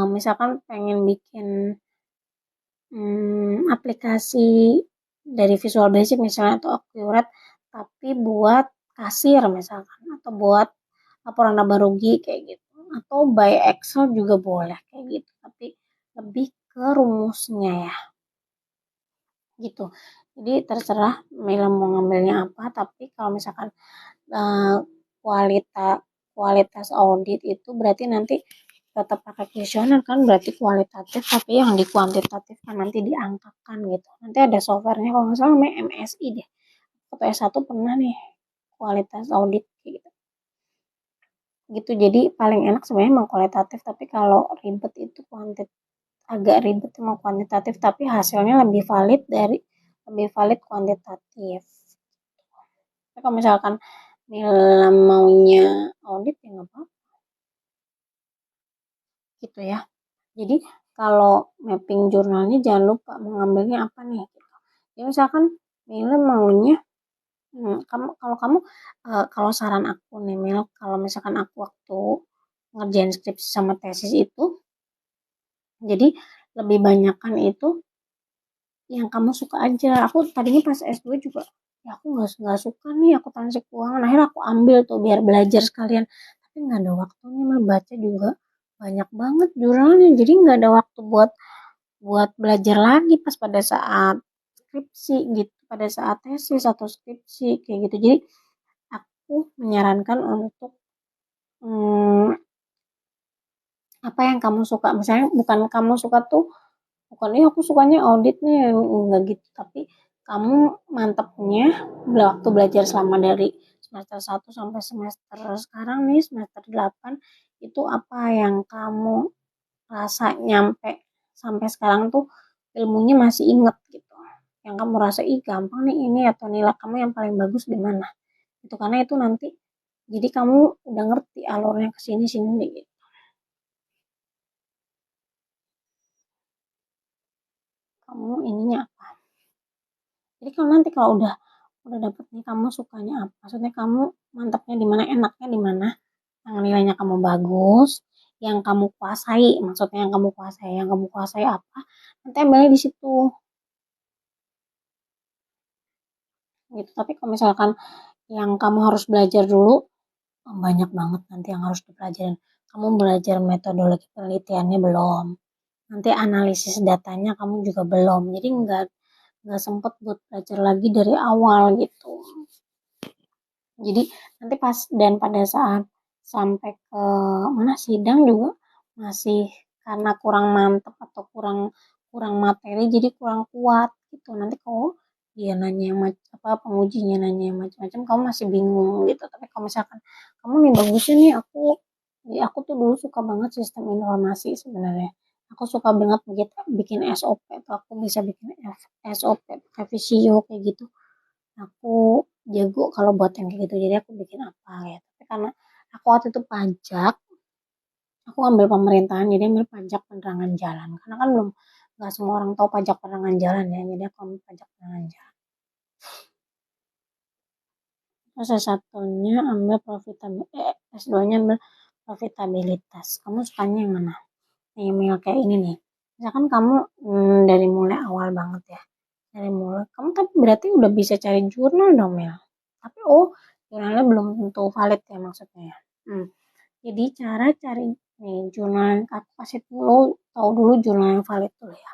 misalkan pengen bikin aplikasi dari Visual Basic misalnya atau Accurate, tapi buat kasir misalkan, atau buat laporan laba rugi kayak gitu, atau by Excel juga boleh kayak gitu, tapi lebih ke rumusnya ya gitu. Jadi terserah Mila mau ngambilnya apa, tapi kalau misalkan uh, kualitas kualitas audit itu berarti nanti tetap pakai kuesioner kan, berarti kualitatif, tapi yang dikuantitatif kan nanti diangkakan gitu. Nanti ada softwarenya kalau nggak salah namanya MSI deh, waktu S1 pernah nih kualitas audit gitu. Jadi paling enak sebenarnya emang kualitatif, tapi kalau ribet itu agak ribet emang kuantitatif, tapi hasilnya lebih valid kuantitatif. Tapi kalau misalkan Mila maunya audit ya nggak apa-apa gitu ya. Jadi kalau mapping jurnalnya jangan lupa mengambilnya apa nih. Ya misalkan Mila maunya kalau saran aku nih Mil, kalau misalkan aku waktu ngerjain skripsi sama tesis itu, jadi lebih banyakkan itu yang kamu suka aja. Aku tadinya pas S2 juga, ya aku nggak suka nih akuntansi keuangan. Akhirnya aku ambil tuh biar belajar sekalian. Tapi nggak ada waktunya, baca juga banyak banget jurnalnya. Jadi nggak ada waktu buat buat belajar lagi pas pada saat skripsi gitu, pada saat tesis atau skripsi kayak gitu. Jadi aku menyarankan untuk hmm, apa yang kamu suka. Misalnya bukan kamu suka tuh, bukan aku sukanya audit nih, enggak gitu. Tapi kamu mantepnya waktu belajar selama dari semester 1 sampai semester sekarang nih, semester 8, itu apa yang kamu rasa nyampe sampai sekarang tuh ilmunya masih inget gitu. Yang kamu rasa, ih gampang nih ini, atau nilai kamu yang paling bagus di mana. Itu karena itu nanti jadi kamu udah ngerti alurnya ke sini sini gitu. Kamu ininya apa? Jadi kalau nanti kalau udah dapet nih kamu sukanya apa? Maksudnya kamu mantapnya di mana, enaknya di mana? Yang nilainya kamu bagus, yang kamu kuasai, maksudnya yang kamu kuasai apa? Nanti ambilnya di situ gitu. Tapi kalau misalkan yang kamu harus belajar dulu, banyak banget nanti yang harus dipelajarin. Kamu belajar metodologi penelitiannya belum, nanti analisis datanya kamu juga belum, jadi nggak sempet buat belajar lagi dari awal gitu. Jadi nanti pada saat sampai ke mana sidang juga masih, karena kurang mantep atau kurang kurang materi jadi kurang kuat gitu. Nanti kalau dia nanya yang apa, pengujinya nanya yang macam-macam, kamu masih bingung gitu. Tapi kalau misalkan kamu nih bagusnya nih, aku tuh dulu suka banget sistem informasi sebenarnya. Aku suka banget bikin SOP, atau aku bisa bikin SOP pakai Visio kayak gitu. Aku jago kalau buat yang kayak gitu, jadi aku bikin apa ya. Tapi karena aku waktu itu pajak, aku ambil pemerintahan, jadi ambil pajak penerangan jalan, karena kan belum, nggak semua orang tahu pajak penerangan jalan ya, jadi aku ambil pajak penerangan jalan. Terus S1-nya ambil S2-nya ambil profitabilitas. Kamu sukanya yang mana? Email kayak ini nih, misalkan kamu dari mulai awal banget ya, dari mulai kamu, tapi berarti udah bisa cari jurnal dong ya. Tapi jurnalnya belum tentu valid ya maksudnya ya. Jadi cara cari nih jurnal yang aku kasih dulu, tahu dulu jurnal yang valid dulu ya.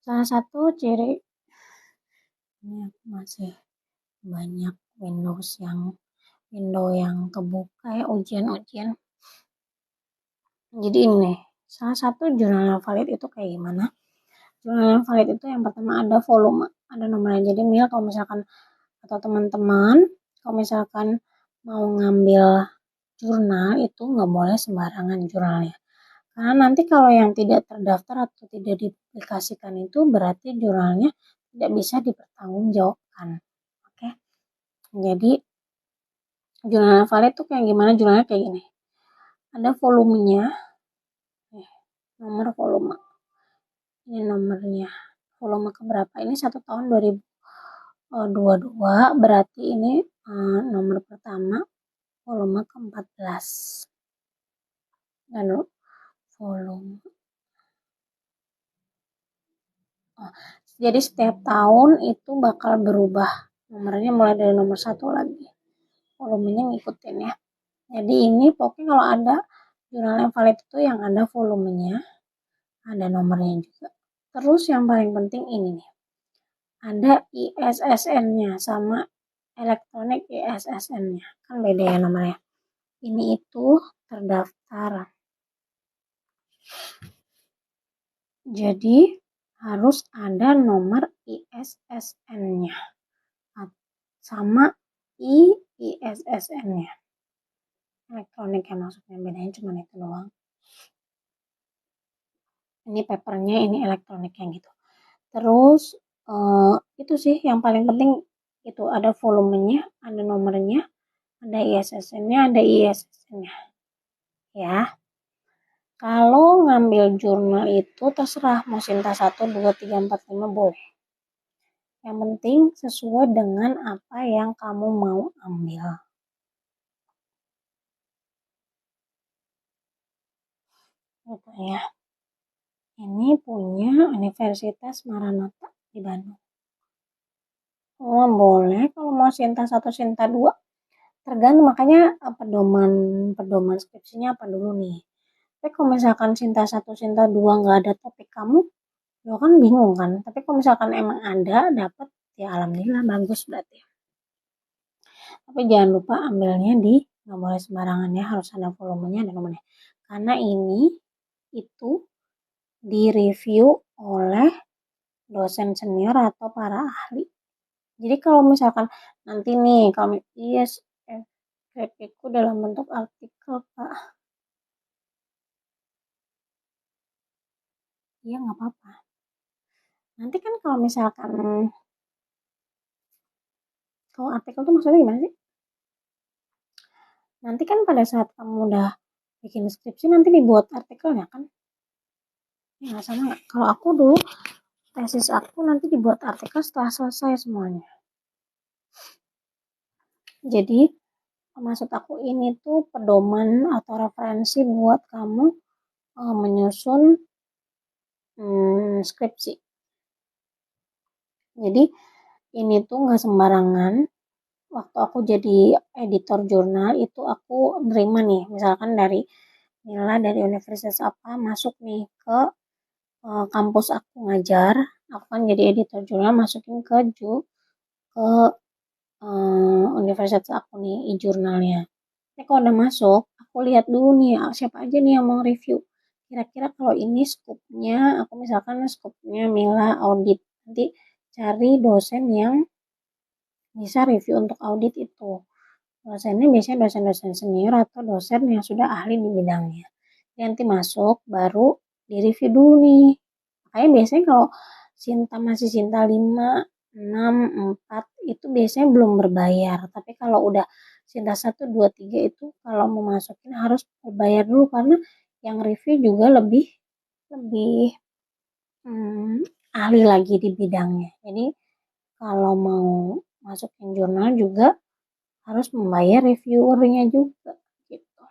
Salah satu ciri, ini aku masih banyak window yang kebuka ya, ujian-ujian. Jadi ini nih, salah satu jurnal yang valid itu kayak gimana? Jurnal yang valid itu yang pertama ada volume, ada nomornya. Jadi Mil kalau misalkan atau teman-teman, kalau misalkan mau ngambil jurnal itu nggak boleh sembarangan jurnalnya. Karena nanti kalau yang tidak terdaftar atau tidak dipublikasikan itu berarti jurnalnya tidak bisa dipertanggungjawabkan. Oke. Jadi jurnal yang valid itu kayak gimana? Jurnalnya kayak gini. Ada volumenya, nomor volume. Ini nomornya. Volume keberapa? Ini 1 tahun 2022, berarti ini nomor pertama, volume ke-14. Lalu volume. Jadi setiap tahun itu bakal berubah. Nomornya mulai dari nomor 1 lagi. Volumenya ngikutin ya. Jadi ini pokoknya kalau ada jurnal yang valid itu yang ada volumenya, ada nomornya juga. Terus yang paling penting ini nih, ada ISSN-nya sama elektronik ISSN-nya. Kan beda ya nomornya. Ini itu terdaftar. Jadi harus ada nomor ISSN-nya sama ISSN-nya. Elektronik ya maksudnya, bedanya cuma itu doang. Ini papernya, ini elektroniknya gitu. Terus itu sih yang paling penting, itu ada volumenya, ada nomornya, ada ISSN-nya, ada ISSN-nya. Ya. Kalau ngambil jurnal itu terserah mau Sinta 1, 2, 3, 4, 5 boleh. Yang penting sesuai dengan apa yang kamu mau ambil. Gitu ya. Ini punya Universitas Maranatha di Bandung. Oh, boleh kalau mau Sinta 1, Sinta 2. Tergantung, makanya pedoman skripsinya apa dulu nih. Tapi kalau misalkan Sinta 1, Sinta 2 nggak ada topik kamu, ya kan bingung kan. Tapi kalau misalkan emang ada, dapat, ya alhamdulillah bagus berarti. Tapi jangan lupa ambilnya nggak boleh sembarangan ya, harus ada volumenya, ada nomornya. Karena ini itu direview oleh dosen senior atau para ahli. Jadi kalau misalkan nanti nih, kalau skripsiku dalam bentuk artikel, Pak. Iya, nggak apa-apa. Nanti kan kalau misalkan, kalau artikel tuh maksudnya gimana sih? Nanti kan pada saat kamu udah bikin skripsi, nanti dibuat artikelnya kan? Ya, sama nggak? Kalau aku dulu, tesis aku nanti dibuat artikel setelah selesai semuanya. Jadi, maksud aku ini tuh pedoman atau referensi buat kamu menyusun skripsi. Jadi, ini tuh nggak sembarangan. Waktu aku jadi editor jurnal itu aku nerima nih, misalkan dari Mila dari universitas apa masuk nih ke kampus aku ngajar, aku kan jadi editor jurnal, masukin ke universitas aku nih e-jurnalnya. Tapi kalau udah masuk, aku lihat dulu nih siapa aja nih yang mau review. Kira-kira kalau ini skupnya, aku misalkan skupnya Mila audit, nanti cari dosen yang bisa review untuk audit itu. Dosennya biasanya dosen-dosen senior atau dosen yang sudah ahli di bidangnya. Nanti masuk, baru di-review dulu nih. Makanya biasanya kalau masih Sinta 5, 6, 4 itu biasanya belum berbayar. Tapi kalau udah Sinta 1, 2, 3 itu kalau mau masukin harus berbayar dulu karena yang review juga lebih lebih ahli lagi di bidangnya. Jadi kalau mau masukin jurnal juga harus membayar reviewernya juga gitu.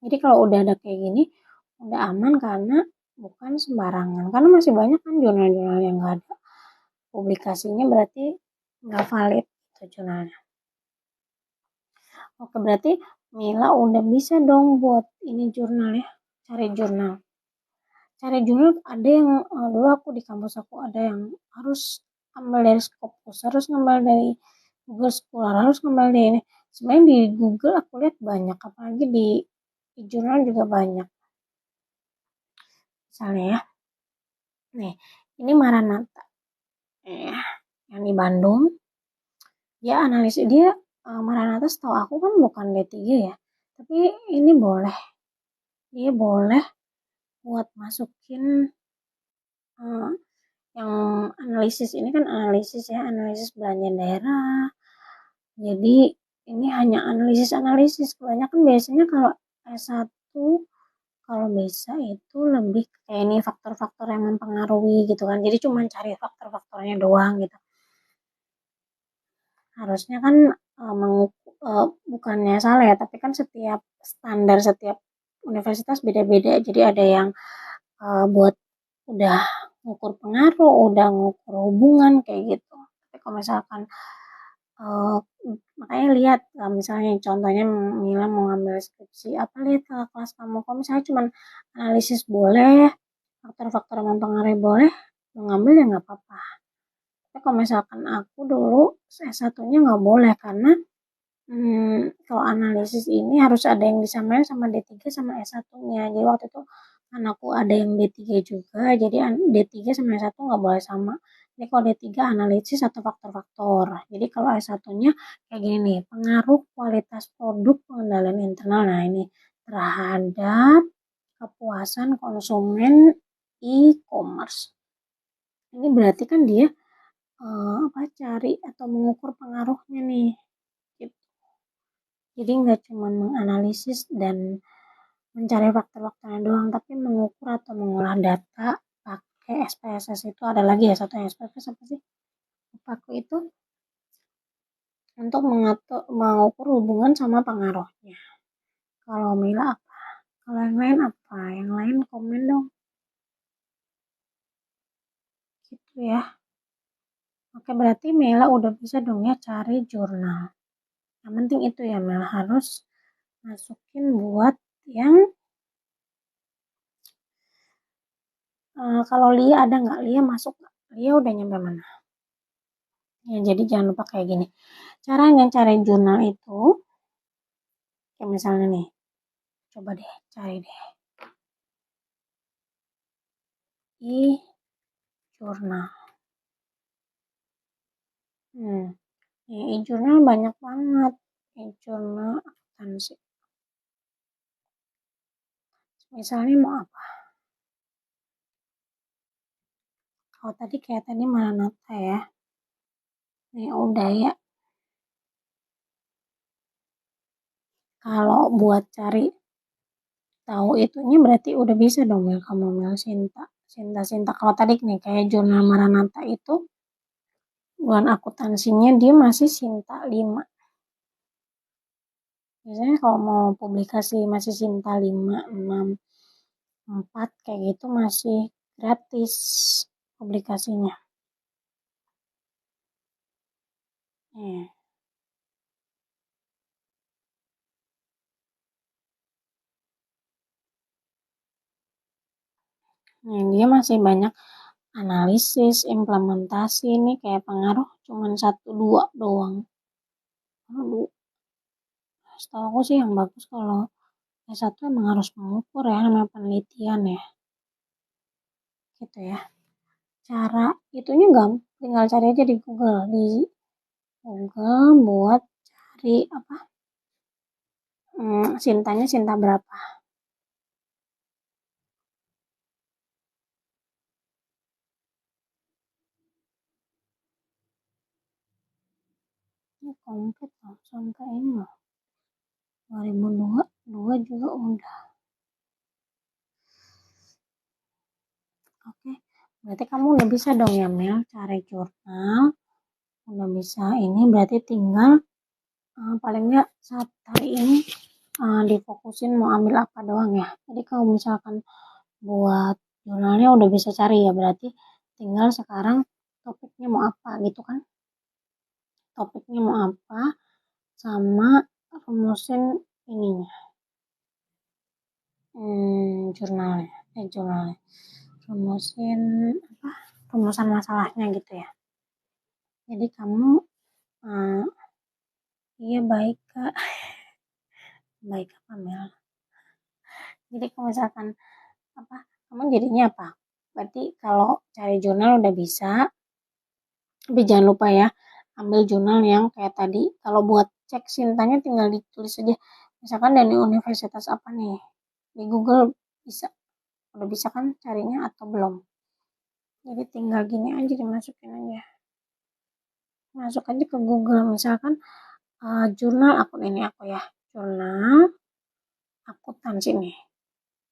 Jadi kalau udah ada kayak gini udah aman karena bukan sembarangan. Karena masih banyak kan jurnal-jurnal yang nggak ada publikasinya, berarti nggak valid itu jurnalnya. Oke, berarti Mila udah bisa dong buat ini jurnal ya, cari jurnal. Cari jurnal ada yang dulu aku di kampus aku ada yang harus ambil dari Scopus, harus ngambil dari Google Scholar, harus ngambil dari ini. Sebenarnya di Google aku lihat banyak, apalagi di jurnal juga banyak. Misalnya ya, nih ini Maranatha, yang di Bandung. Dia analisis dia Maranatha setahu aku kan bukan D3 ya, tapi ini boleh, dia boleh buat masukin yang analisis ini kan analisis ya, analisis belanja daerah. Jadi ini hanya analisis kebanyakan biasanya kalau S1 kalau bisa itu lebih kayak ini faktor-faktor yang mempengaruhi gitu kan. Jadi cuma cari faktor-faktornya doang gitu. Harusnya kan bukannya salah ya, tapi kan setiap standar setiap universitas beda-beda. Jadi ada yang buat udah ngukur pengaruh, udah ngukur hubungan kayak gitu. Tapi kalau misalkan makanya lihat misalnya contohnya Mila mau ngambil skripsi apa, lihat kelas kamu. Kalau misalnya cuma analisis boleh, faktor-faktor yang mempengaruhi boleh, mau ngambil ya nggak apa-apa. Tapi kalau misalkan aku dulu S1-nya nggak boleh karena kalau analisis ini harus ada yang disamain sama D3 sama S1-nya. Jadi waktu itu anakku ada yang D3 juga, jadi D3 sama S1 nggak boleh sama. Jadi kalau D3 analisis atau faktor-faktor. Jadi kalau S1-nya kayak gini nih, pengaruh kualitas produk pengendalian internal. Nah ini terhadap kepuasan konsumen e-commerce. Ini berarti kan dia cari atau mengukur pengaruhnya nih. Gitu. Jadi nggak cuma menganalisis dan mencari faktor-faktornya doang, tapi mengukur atau mengolah data pakai SPSS itu ada lagi ya satu SPSS apa sih? Pakai itu untuk mengukur hubungan sama pengaruhnya. Kalau Mila apa? Kalau yang lain apa? Yang lain komen dong. Gitu ya. Oke, berarti Mela udah bisa dong ya cari jurnal. Yang penting itu ya Mela harus masukin buat yang kalau Lia ada nggak? Lia masuk nggak? Lia udah nyampe mana? Ya, jadi jangan lupa kayak gini. Caranya cari jurnal itu, kayak misalnya nih, coba deh cari deh. E-jurnal. E-jurnal banyak banget. E-jurnal akuntansi. Misalnya mau apa? Kalau tadi kayak tadi Maranatha ya. Nih udah ya. Kalau buat cari tahu itunya berarti udah bisa dong ya kamu Mel Sinta. Sinta. Kalau tadi nih kayak jurnal Maranatha itu bulan akuntansinya dia masih Sinta 5. Biasanya kalau mau publikasi masih Sinta 5, 6, 4 kayak gitu masih gratis publikasinya. Nih, dia masih banyak analisis, implementasi ini kayak pengaruh cuman 1-2 doang. Lalu, setahu aku sih yang bagus kalau S1 emang harus mengukur ya namanya penelitian ya. Gitu ya. Cara itunya gampang, tinggal cari aja di Google. Di Google buat cari apa? Sintanya Sinta berapa? Ini komplit loh sampai ini loh. 2002 dua juga udah. Oke. Berarti kamu udah bisa dong ya Mel cari jurnal. Udah bisa ini berarti tinggal paling nggak saat hari ini difokusin mau ambil apa doang ya. Jadi kalau misalkan buat jurnalnya udah bisa cari ya berarti tinggal sekarang topiknya mau apa gitu kan. Topiknya mau apa sama rumusin ininya. Jurnalnya. Jurnalnya. Rumusin apa? Rumusan masalahnya gitu ya. Jadi kamu uh, iya baik Kak. Baik apa Mel? Jadi kalau misalkan apa kamu jadinya apa? Berarti kalau cari jurnal udah bisa, tapi jangan lupa ya ambil jurnal yang kayak tadi. Kalau buat cek sintanya tinggal ditulis aja. Misalkan dari universitas apa nih? Di Google bisa. Udah bisa kan carinya atau belum? Jadi tinggal gini aja dimasukin aja. Masuk aja ke Google misalkan jurnal akun ini aku ya. Jurnal akuntansi nih.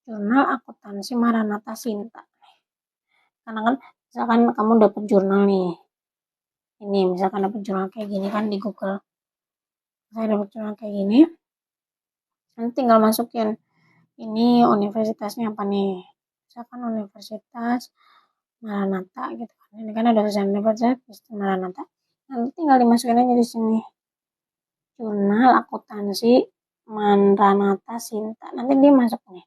Jurnal akuntansi Maranatha Sinta. Karena kan misalkan kamu dapat jurnal nih. Ini misalkan dapat jurnal kayak gini kan di Google. Saya dapat jurnal kayak gini. Nanti tinggal masukin ini universitasnya apa nih. Misalkan Universitas Maranatha gitu kan. Ini kan ada tulisan Universitas Maranatha. Nanti tinggal dimasukin aja di sini. Jurnal akuntansi Maranatha Sinta. Nanti dia masuk nih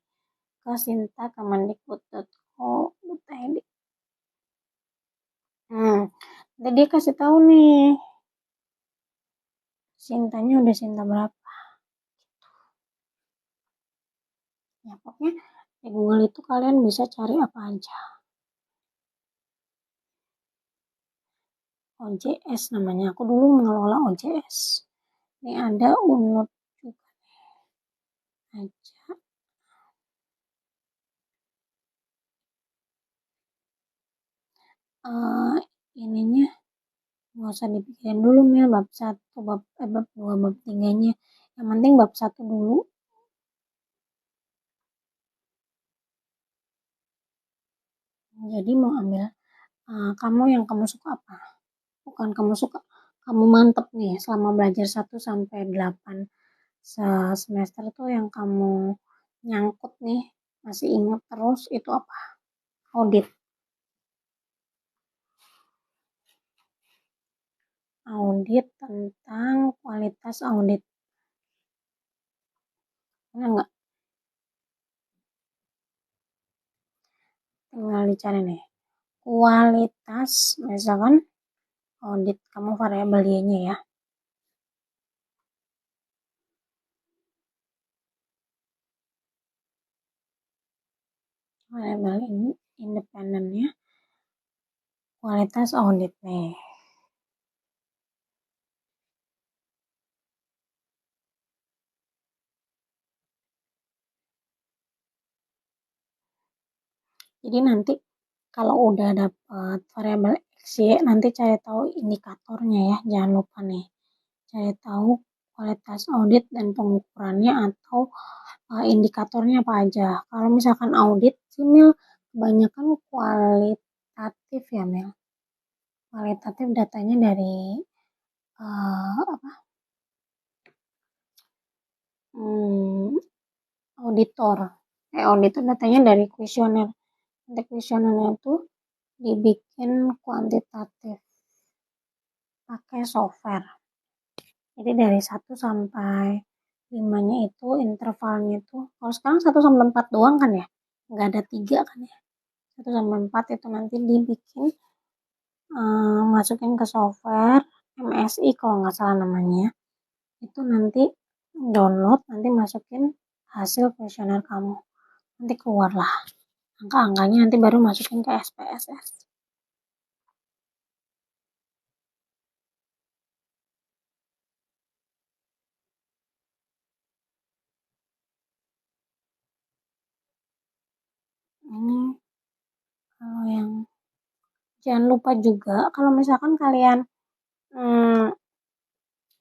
ke sinta.kemendikbud.go.id. Nanti dia kasih tahu nih Sintanya udah Sinta berapa. Ya pokoknya Di Google itu kalian bisa cari apa aja. OJS namanya. Aku dulu mengelola OJS. Ini ada Unut juga aja. Ininya nggak usah dipikirin dulu Mil, bab 1, bab 2, bab 3-nya. Yang penting bab 1 dulu. Jadi mau ambil kamu yang kamu suka apa? Bukan kamu suka, kamu mantep nih selama belajar 1 sampai 8 semester tuh yang kamu nyangkut nih, masih ingat terus itu apa? Audit. Audit tentang kualitas audit. Benar nggak? Tinggal dicari nih. Kualitas, misalkan audit, kamu variabel Y-nya ya. Variabel ini independennya kualitas audit nih. Jadi nanti kalau udah dapat variabel X, Y, nanti cari tahu indikatornya ya. Jangan lupa nih. Cari tahu kualitas audit dan pengukurannya atau indikatornya apa aja. Kalau misalkan audit sih Mil, kebanyakan kualitatif ya Mil. Kualitatif datanya dari apa? Auditor. Auditor datanya dari kuesioner. Nanti kuesionernya itu dibikin kuantitatif pakai software. Jadi dari 1 sampai 5-nya itu intervalnya itu, kalau sekarang 1 sampai 4 doang kan ya, nggak ada 3 kan ya. 1 sampai 4 itu nanti dibikin, masukin ke software MSI kalau nggak salah namanya. Itu nanti download, nanti masukin hasil kuesioner kamu. Nanti keluarlah angka-angkanya, nanti baru masukin ke SPSS. Ini kalau yang jangan lupa juga kalau misalkan kalian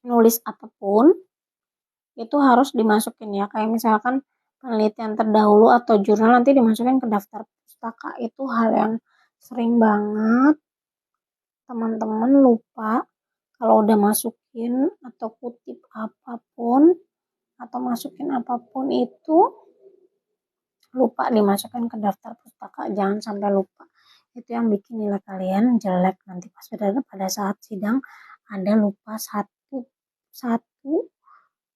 nulis apapun itu harus dimasukin ya, kayak misalkan penelitian terdahulu atau jurnal nanti dimasukin ke daftar pustaka. Itu hal yang sering banget teman-teman lupa kalau udah masukin atau kutip apapun atau masukin apapun itu lupa dimasukin ke daftar pustaka. Jangan sampai lupa, itu yang bikin nilai kalian jelek nanti pas pada saat sidang. Ada lupa satu satu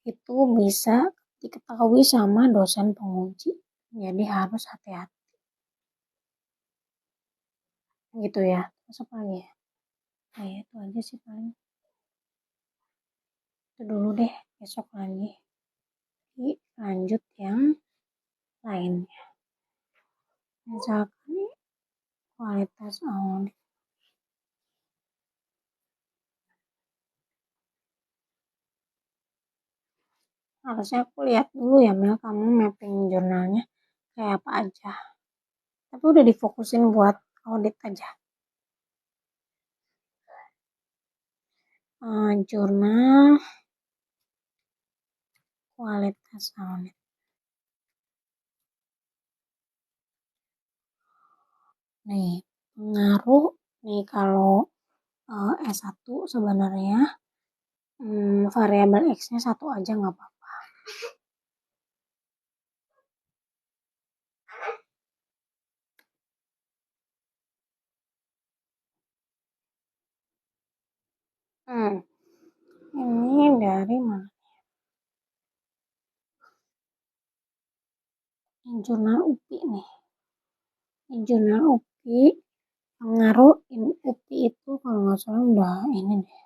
itu bisa diketahui sama dosen penguji, jadi harus hati-hati gitu ya. Terus apa lagi ya? Nah, itu aja sih paling. Itu dulu deh, besok lagi lanjut yang lainnya. Misalkan kualitas audit. Harusnya aku lihat dulu ya Mel, kamu mapping jurnalnya kayak apa aja. Tapi udah difokusin buat audit aja. Jurnal kualitas audit. Nih, pengaruh nih kalau S1 sebenarnya variabel X-nya 1 aja nggak apa-apa. Ini dari mana? Ini jurnal UPI nih. Ini jurnal UPI, pengaruh UPI itu kalau nggak salah udah ini deh.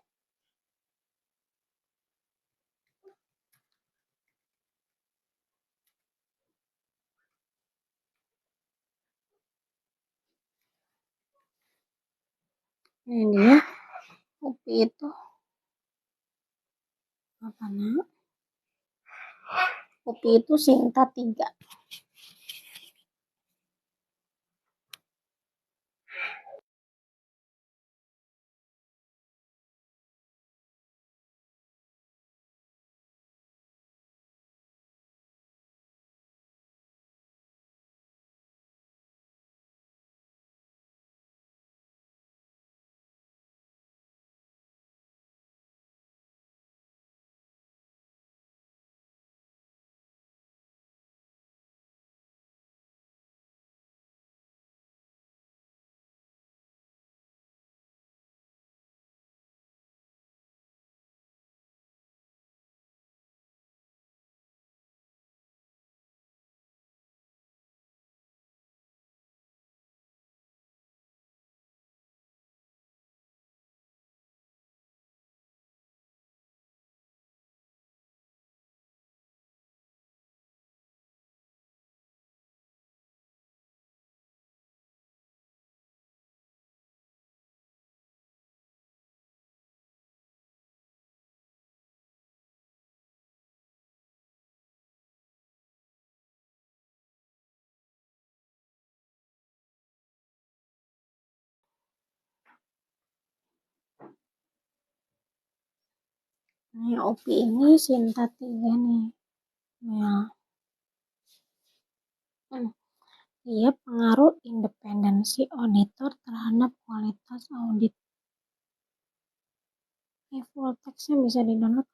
Ini dia UPI itu apa nak? UPI itu Sinta 3. Ini UPI ini Sinta 3 nih. Ya. Dia pengaruh independensi auditor terhadap kualitas audit. Ini full text-nya bisa di-download.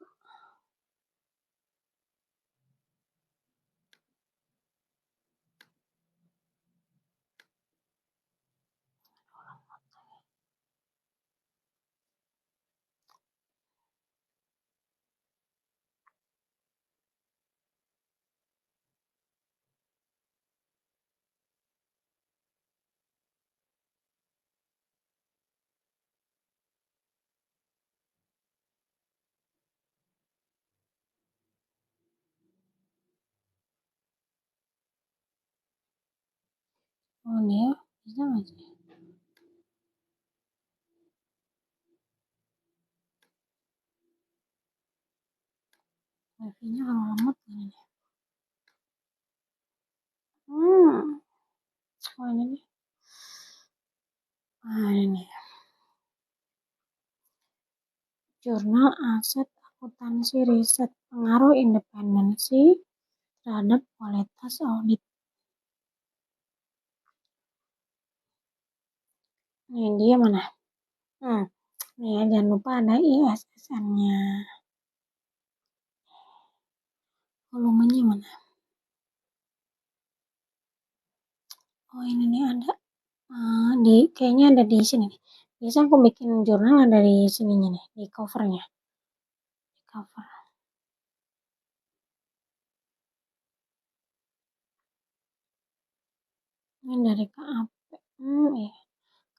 Oh dia bisa nggak sih? Wifi-nya kalau lemot gini nih. Oh ini nih. Ini Jurnal Aset Akuntansi Riset Pengaruh Independensi terhadap Kualitas Audit. Ini dia mana? Nih ya, jangan lupa ada ISSN-nya. Volumenya mana? Oh ini nih ada. Kayaknya ada di sini nih. Biasa aku bikin jurnal ada di sininya nih, di covernya. Di cover. Ini dari KAP. Iya.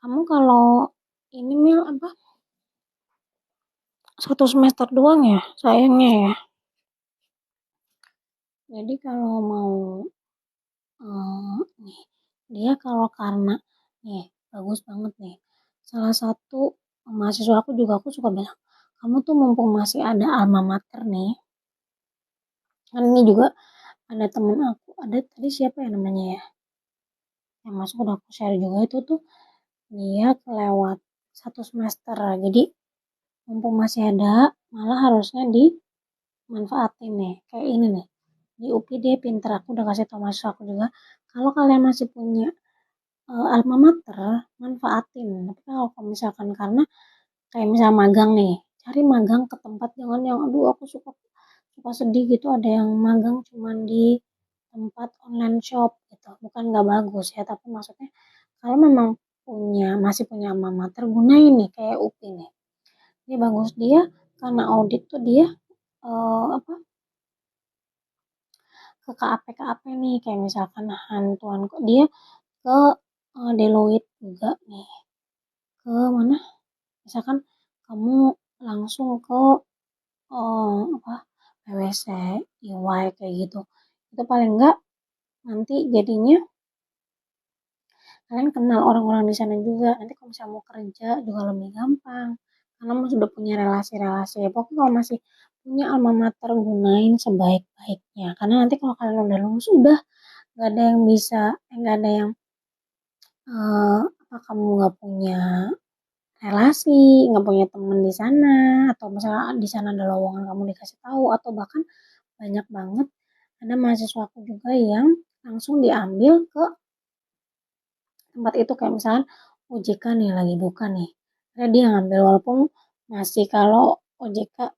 Kamu kalau ini Mil apa? 1 semester doang ya, sayangnya ya. Jadi kalau mau nih, dia kalau karena nih bagus banget nih. Salah satu mahasiswa aku juga aku suka bilang, kamu tuh mumpung masih ada alma mater nih. Kan ini juga ada temen aku, ada tadi siapa ya namanya ya? Yang masuk udah aku share juga itu tuh dia kelewat 1 semester. Jadi mumpung masih ada, malah harusnya dimanfaatin nih. Kayak ini nih. Di UPI dia pinter, aku udah kasih tau mahasiswa aku juga. Kalau kalian masih punya alma mater, manfaatin. Tapi kalau misalkan karena kayak misal magang nih, cari magang ke tempat jangan yang aduh aku suka suka sedih gitu ada yang magang cuman di tempat online shop gitu. Bukan nggak bagus ya, tapi maksudnya kalau memang masih punya alma mater gunain nih kayak UPI nih. Ini bagus dia karena audit tuh dia apa ke KAP nih kayak misalkan hantuan kok dia ke Deloitte juga nih ke mana misalkan kamu langsung ke apa PwC, EY kayak gitu itu paling enggak nanti jadinya kalian kenal orang-orang di sana juga. Nanti kalau misalnya mau kerja juga lebih gampang karena sudah punya relasi-relasi. Pokoknya kalau masih punya alma mater gunain sebaik-baiknya. Karena nanti kalau kalian udah lulus udah nggak ada yang bisa, nggak ada yang apa kamu nggak punya relasi, nggak punya teman di sana, atau misalnya di sana ada lowongan kamu dikasih tahu, atau bahkan banyak banget ada mahasiswa aku juga yang langsung diambil ke tempat itu kayak misalnya OJK nih lagi buka nih, karena dia ngambil walaupun masih kalau OJK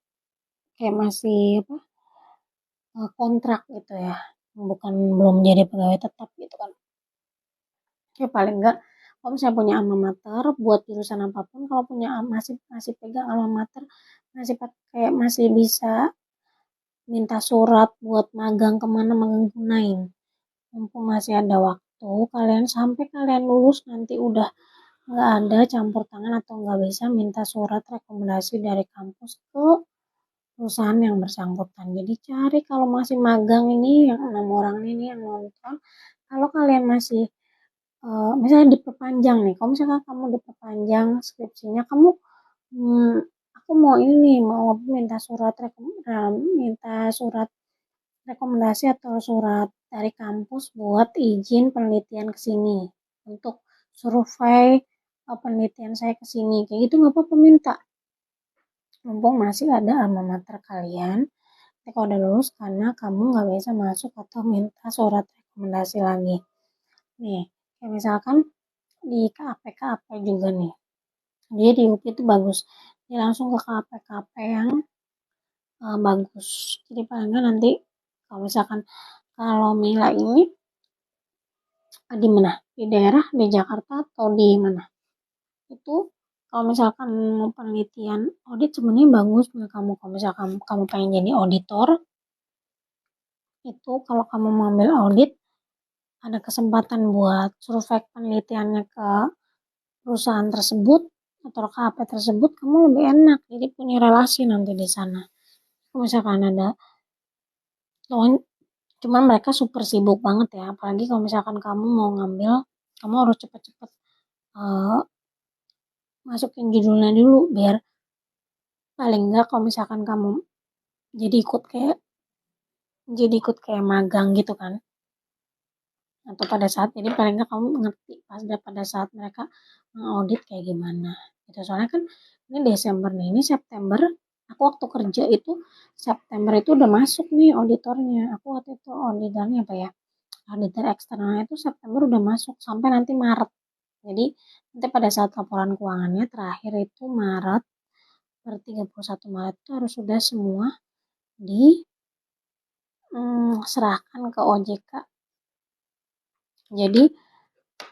kayak masih apa kontrak gitu ya, bukan belum jadi pegawai tetap gitu kan. Ya paling enggak kalau misalnya punya alma mater buat jurusan apapun, kalau punya masih masih pegang alma mater, masih pakai masih bisa minta surat buat magang kemana magang gunain. Mumpung masih ada waktu, kalian sampai kalian lulus nanti udah nggak ada campur tangan atau nggak bisa minta surat rekomendasi dari kampus ke perusahaan yang bersangkutan. Jadi cari kalau masih magang ini yang 6 orang ini yang nonton, kalau kalian masih misalnya diperpanjang nih, kalau misalnya kamu diperpanjang skripsinya, kamu hmm, aku mau ini nih, mau minta minta surat rekomendasi atau surat dari kampus buat izin penelitian ke sini untuk survei penelitian saya ke sini, kayak gitu nggak apa-apa minta, mumpung masih ada alma mater kalian. Tapi kalau udah lulus karena kamu nggak bisa masuk atau minta surat rekomendasi lagi. Nih, kayak misalkan di KAP juga nih. Dia di UPI itu bagus. Dia langsung ke KAP yang bagus. Jadi paling nggak nanti kalau misalkan kalau Mila ini di mana? Di daerah di Jakarta atau di mana? Itu kalau misalkan mau penelitian audit sebenarnya bagus menurut kamu. Kalau misalkan kamu pengen jadi auditor, itu kalau kamu mau ambil audit ada kesempatan buat survei penelitiannya ke perusahaan tersebut atau KAP tersebut, kamu lebih enak. Jadi punya relasi nanti di sana. Kalau misalkan ada lawan, cuman mereka super sibuk banget ya. Apalagi kalau misalkan kamu mau ngambil, kamu harus cepet-cepet uh, masukin judulnya dulu biar paling enggak kalau misalkan kamu jadi ikut kayak magang gitu kan, atau pada saat jadi paling enggak kamu ngerti pada saat mereka mengaudit kayak gimana gitu. Soalnya kan ini Desember nih, ini September aku waktu kerja itu September itu udah masuk nih auditornya. Aku waktu itu auditornya apa ya, auditor eksternalnya itu September udah masuk sampai nanti Maret. Jadi nanti pada saat laporan keuangannya terakhir itu Maret, per 31 Maret itu harus sudah semua diserahkan ke OJK. Jadi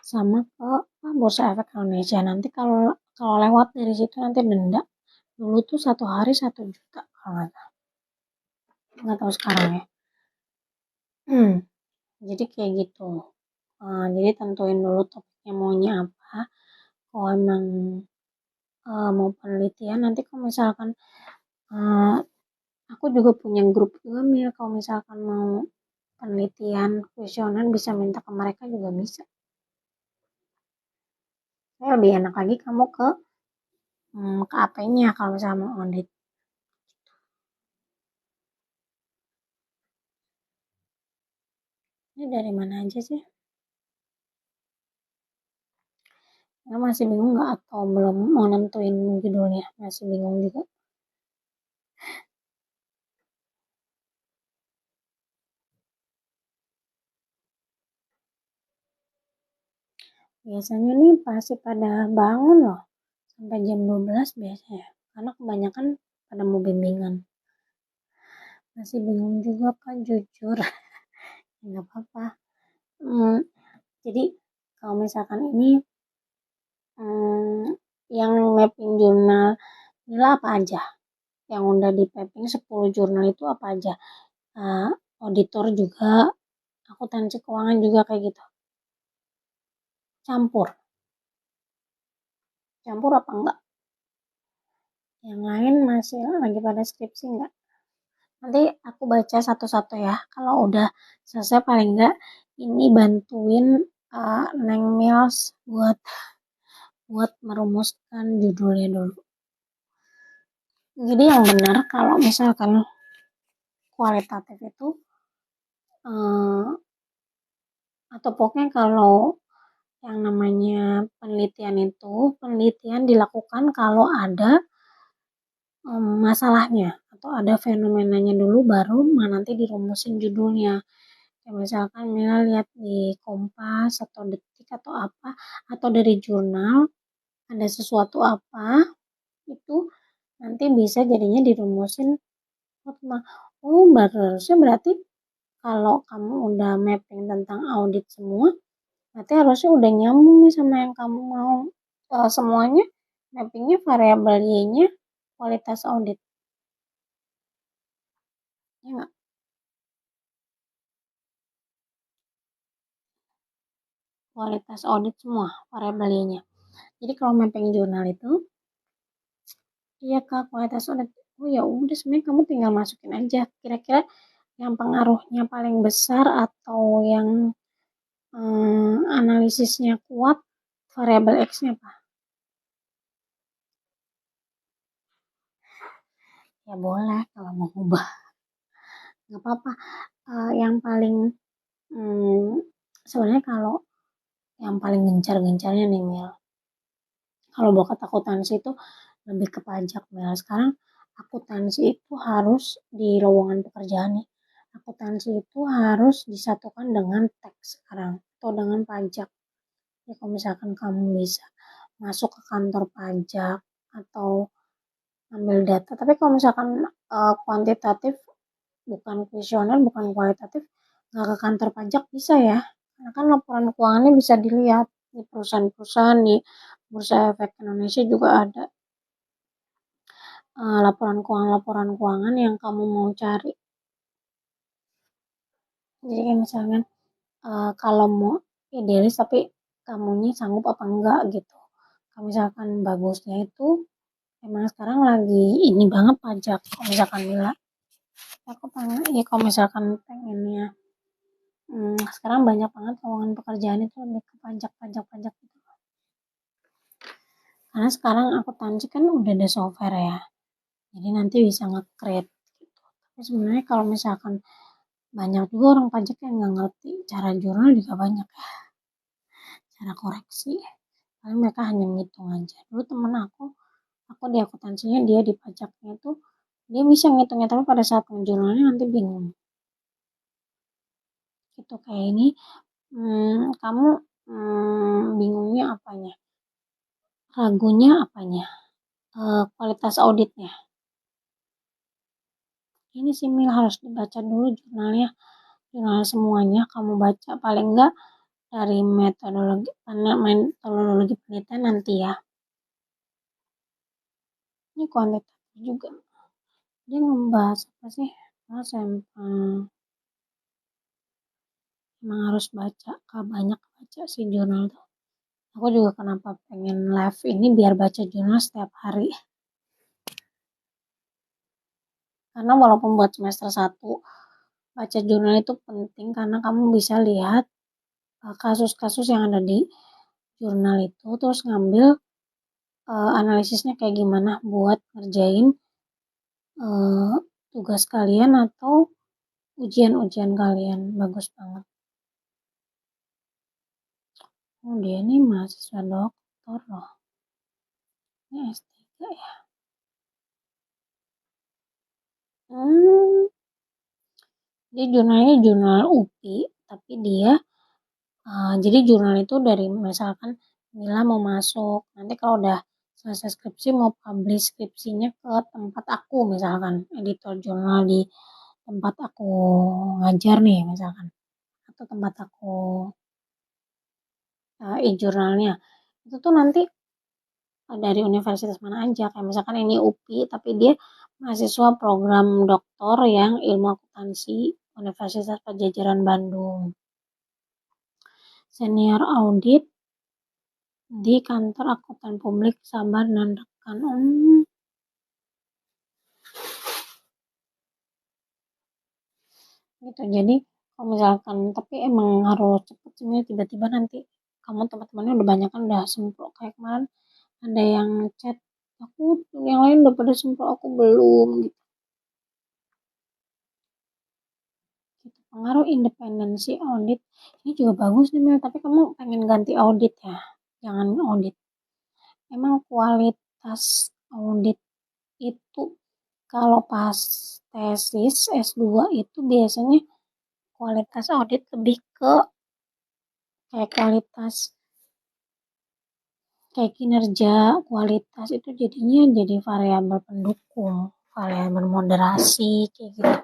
sama ke Bursa Efek Indonesia. Nanti kalau kalau lewat dari situ nanti denda. Dulu tuh 1 hari 1 juta kalau nggak tahu sekarang ya. Jadi kayak gitu. Jadi tentuin dulu topiknya maunya apa. Kalau emang mau penelitian nanti kalau misalkan uh, aku juga punya grup juga Mil, kalau misalkan mau penelitian kuesioner bisa minta ke mereka juga bisa. Saya lebih enak lagi kamu ke AP-nya kalau misalnya mau audit. Ini dari mana aja sih? Ya, masih bingung nggak atau belum mau nentuin judulnya? Masih bingung juga. Biasanya nih pasti pada bangun loh sampai jam 12 biasanya. Karena kebanyakan pada mau bimbingan. Masih bingung juga kan jujur. Nggak apa-apa. Hmm, jadi kalau misalkan ini yang mapping jurnal nilai apa aja? Yang udah di mapping 10 jurnal itu apa aja? Uh, Auditor juga, akuntansi keuangan juga kayak gitu. Campur. Campur apa enggak? Yang lain masih lagi pada skripsi enggak? Nanti aku baca satu-satu ya. Kalau udah selesai paling enggak ini bantuin Neng Mills buat merumuskan judulnya dulu. Jadi yang benar kalau misalkan kualitatif itu eh, atau pokoknya kalau yang namanya penelitian dilakukan kalau ada masalahnya atau ada fenomenanya dulu baru nanti dirumusin judulnya. Kayak misalkan Mila lihat di Kompas atau Detik atau apa atau dari jurnal ada sesuatu apa itu nanti bisa jadinya dirumusin. Oh, harusnya berarti kalau kamu udah mapping tentang audit semua, berarti harusnya udah nyambung nih sama yang kamu mau. Semuanya mappingnya variabel Y-nya kualitas audit. Ya nggak? Kualitas audit semua variabel Y-nya. Jadi kalau mapping jurnal itu, iya Kak, kualitas audit. Oh ya udah sebenarnya kamu tinggal masukin aja. Kira-kira yang pengaruhnya paling besar atau yang analisisnya kuat variabel X-nya apa? Ya boleh kalau mau ubah. Nggak apa-apa. Yang paling sebenarnya kalau yang paling gencar-gencarnya nih Mil. Kalau bakat akuntansi itu lebih ke pajak Mil. Sekarang akuntansi itu harus di lowongan pekerjaan nih. Akuntansi itu harus disatukan dengan tax sekarang atau dengan pajak. Ya kalau misalkan kamu bisa masuk ke kantor pajak atau ambil data. Tapi kalau misalkan kuantitatif, bukan kuesioner, bukan kualitatif, nggak ke kantor pajak bisa ya. Karena kan laporan keuangannya bisa dilihat di perusahaan-perusahaan di Bursa Efek Indonesia juga ada laporan keuangan yang kamu mau cari. Jadi kayak misalnya kalau mau idealis tapi kamunya sanggup apa enggak gitu. Kalau misalkan bagusnya itu emang sekarang lagi ini banget pajak. Kalau misalkan Mila, aku pengen, ya kalau misalkan pengennya, sekarang banyak banget lowongan pekerjaan itu lebih ke pajak gitu. Karena sekarang akuntansi kan udah ada software ya, jadi nanti bisa nge-create gitu. Tapi sebenarnya kalau misalkan banyak juga orang pajak yang nggak ngerti cara jurnal juga banyak ya, cara koreksi. Paling mereka hanya ngitung aja. Dulu temen aku di akuntansinya dia di pajaknya itu dia bisa ngitungnya tapi pada saat ngejurnalnya nanti bingung. Gitu kayak ini, kamu bingungnya apanya? Ragunya apanya? Kualitas auditnya. Ini sih Mil harus dibaca dulu jurnalnya, jurnal semuanya kamu baca paling enggak dari metodologi penelitian nanti ya. Ini kuantitatif juga. Dia membahas apa sih? Emang harus baca, banyak baca sih jurnal tuh. Aku juga kenapa pengen live ini biar baca jurnal setiap hari. Karena walaupun buat semester 1 baca jurnal itu penting karena kamu bisa lihat kasus-kasus yang ada di jurnal itu terus ngambil analisisnya kayak gimana buat ngerjain uh, tugas kalian atau ujian-ujian kalian. Bagus banget. Oh dia ini mahasiswa doktor loh. Ini S3 ya. Hmm, dia jurnalnya jurnal UPI tapi dia jadi jurnal itu dari misalkan Mila mau masuk nanti kalau udah selesai skripsi mau publish skripsinya ke tempat aku misalkan editor jurnal di tempat aku ngajar nih misalkan atau tempat aku e-jurnalnya itu tuh nanti dari universitas mana aja kayak misalkan ini UPI tapi dia mahasiswa program doktor yang ilmu akuntansi Universitas Padjadjaran Bandung senior audit di kantor akuntan publik Sabar dan rekan. Gitu jadi Kalau misalkan tapi emang harus cepet sebenarnya, tiba-tiba nanti kamu teman-temannya udah banyak kan udah sempro kayak kemarin ada yang chat aku, yang lain udah pada sempro aku belum gitu. Gitu. Pengaruh independensi audit ini juga bagus nih Mel, tapi kamu pengen ganti audit ya, jangan audit. Emang kualitas audit itu kalau pas tesis S2 itu biasanya kualitas audit lebih ke kayak kualitas kayak kinerja, kualitas itu jadinya jadi variabel pendukung, variabel moderasi kayak gitu.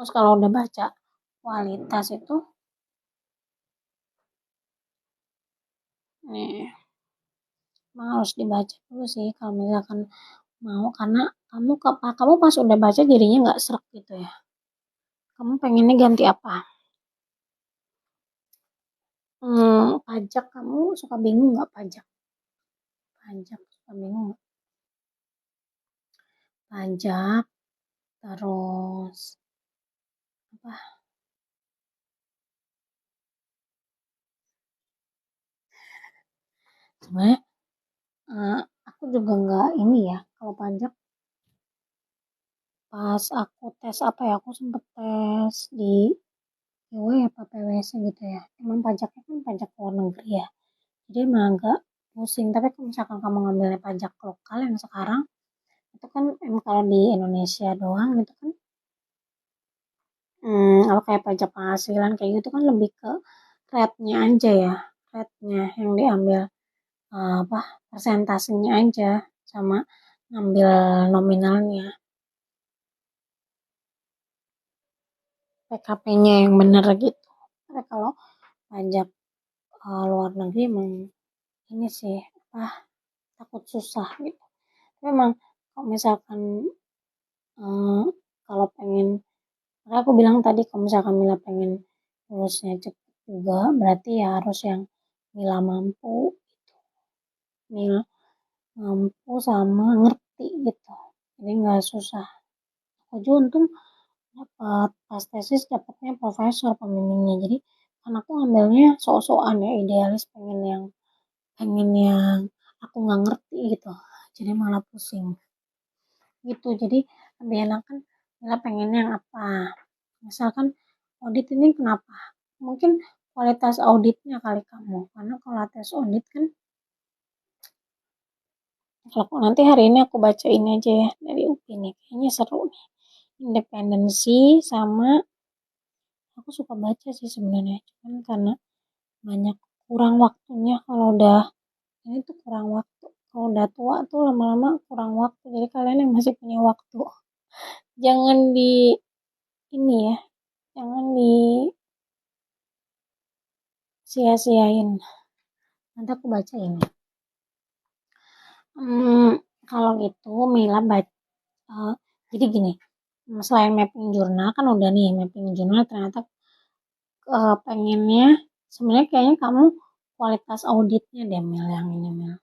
Terus kalau udah baca kualitas itu nih emang harus dibaca dulu sih kalau misalkan mau, karena kamu pas udah baca jadinya nggak serak gitu ya. Kamu pengennya ganti apa? Pajak kamu suka bingung nggak pajak? Pajak suka bingung nggak? Pajak terus apa? Sebenarnya eh, aku juga nggak ini ya kalau pajak. Pas aku tes apa ya, aku sempet tes di PW apa PWS gitu ya. Emang pajaknya kan pajak luar negeri ya. Jadi emang agak pusing. Tapi kalau misalkan kamu ngambilnya pajak lokal yang sekarang, itu kan emang kalau di Indonesia doang gitu kan. Kalau kayak pajak penghasilan kayak gitu kan lebih ke rate-nya aja ya. Rate-nya yang diambil, apa, persentasenya aja sama ngambil nominalnya. PKP-nya yang bener gitu. Tapi kalau pajak luar negeri emang ini sih apa, takut susah gitu. Tapi emang kalau misalkan eh, kalau pengen, karena aku bilang tadi kalau misalkan Mila pengen lulusnya cepet juga berarti ya harus yang Mila mampu, Mila mampu sama ngerti gitu. Jadi nggak susah. Aku juga untung dapat pas tesis dapatnya profesor pembimbingnya. Jadi kan aku ngambilnya sok-sokan ya idealis, pengen yang aku nggak ngerti gitu, jadi malah pusing gitu. Jadi lebih enak kan Mila pengen yang apa, misalkan audit ini kenapa, mungkin kualitas auditnya kali kamu, karena kalau tes audit kan, kalau nanti hari ini aku baca ini aja ya dari UPI nih kayaknya seru nih, independensi sama, aku suka baca sih sebenarnya cuman karena banyak kurang waktunya kalau udah ini tuh kurang waktu, kalau udah tua tuh lama-lama kurang waktu, jadi kalian yang masih punya waktu jangan di ini ya, jangan disia-siain. Nanti aku baca ini. Hmm, kalau gitu Mila baca, eh, jadi gini, selain mapping jurnal kan udah nih mapping jurnal, ternyata pengennya sebenarnya kayaknya kamu kualitas auditnya deh Mil, yang ini Mil.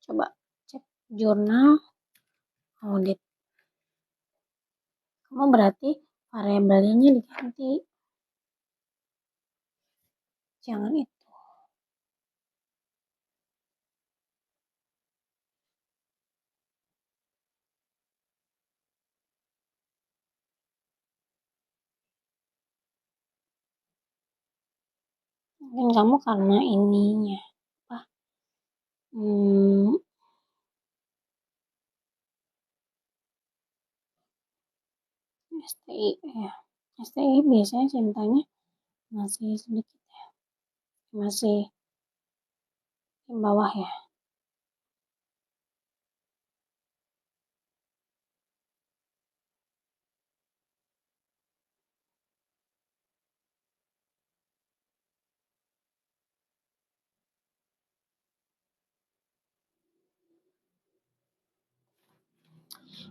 Coba cek jurnal audit. Kamu berarti variabelnya diganti, jangan itu. Mungkin kamu karena ininya apa? Hmm, STI ya. STI biasanya cintanya masih sedikit ya, masih di bawah ya.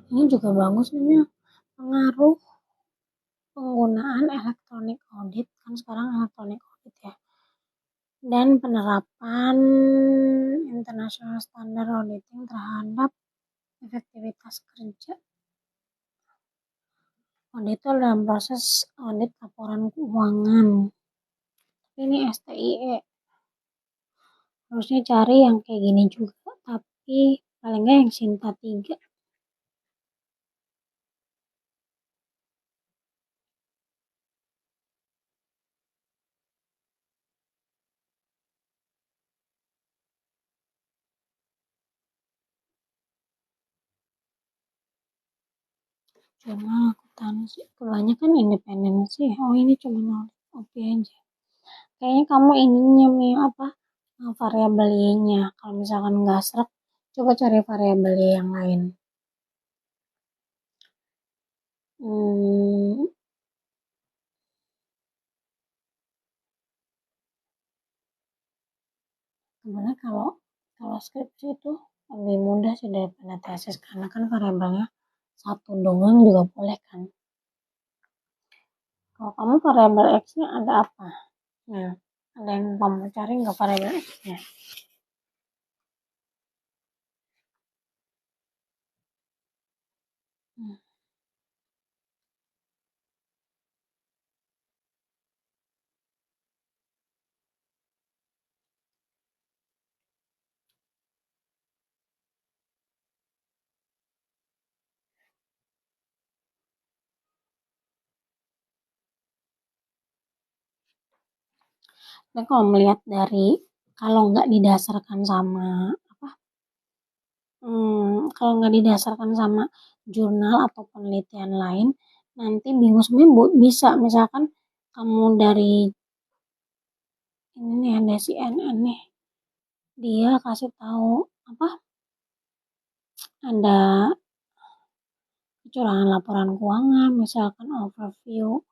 Ini juga bagus nih Mil. Pengaruh penggunaan elektronik audit, kan sekarang elektronik audit ya, dan penerapan international standard auditing terhadap efektivitas kerja auditor dalam proses audit laporan keuangan. Ini STIE harusnya cari yang kayak gini juga, tapi paling nggak yang Sinta 3. Jurnal akuntansi kebanyakan independen sih. Oh, ini cuma OP aja. Kayaknya kamu ininya apa variabel Y-nya. Kalau misalkan nggak serak, coba cari variabel Y yang lain. Sebenarnya kalau skripsi itu lebih mudah sih daripada tesis, karena kan variabelnya satu doang juga boleh kan. Kalau kamu variabel X-nya ada apa? Nah, ada yang kamu cari nggak variabel X-nya? Nah, kalau melihat dari kalau nggak didasarkan sama apa? Kalau nggak didasarkan sama jurnal atau penelitian lain, nanti bingung sebenarnya bisa misalkan kamu dari ini nih ada CNN nih, dia kasih tahu apa? Ada kecurangan laporan keuangan, misalkan overview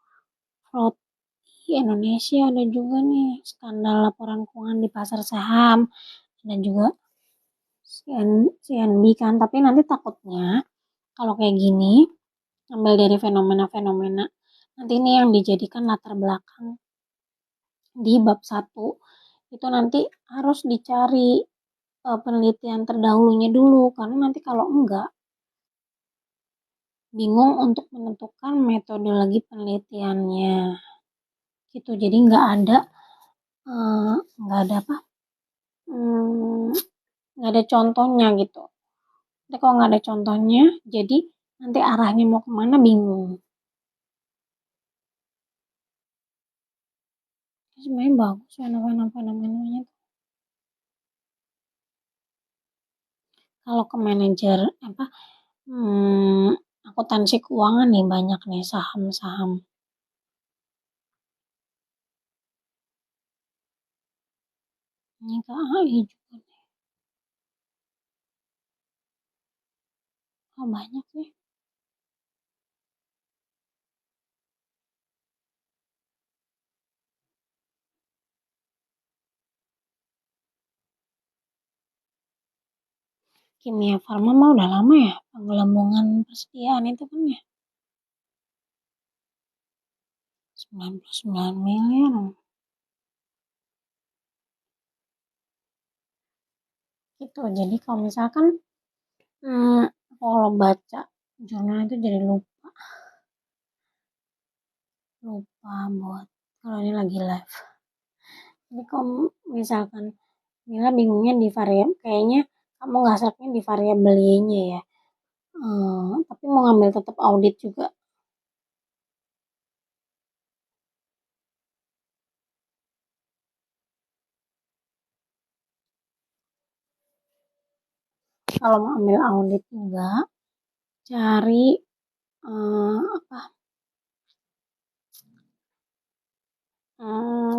fraud di Indonesia, ada juga nih skandal laporan keuangan di pasar saham, dan juga CNB kan. Tapi nanti takutnya kalau kayak gini ambil dari fenomena-fenomena, nanti ini yang dijadikan latar belakang di bab 1 itu nanti harus dicari penelitian terdahulunya dulu, karena nanti kalau enggak bingung untuk menentukan metodologi penelitiannya gitu. Jadi nggak ada apa hmm, nggak ada contohnya gitu. Tapi kalau nggak ada contohnya, jadi nanti arahnya mau kemana bingung. Sebenarnya bagus fenomena-fenomenanya. Kalau ke manajer apa akuntansi keuangan nih banyak nih saham-saham. Ini KAI juga nih. Oh, banyak sih. Kimia Farma mah udah lama ya penggelembungan persediaan itu kan ya. 99 miliar. Gitu. Jadi kalau misalkan kalau baca jurnal itu jadi lupa buat kalau ini lagi live. Jadi kalau misalkan Mila bingungnya di variabel, kayaknya kamu nggak seraknya di variabel Y-nya ya. Tapi mau ngambil tetap audit juga. Kalau mau ambil audit juga, cari apa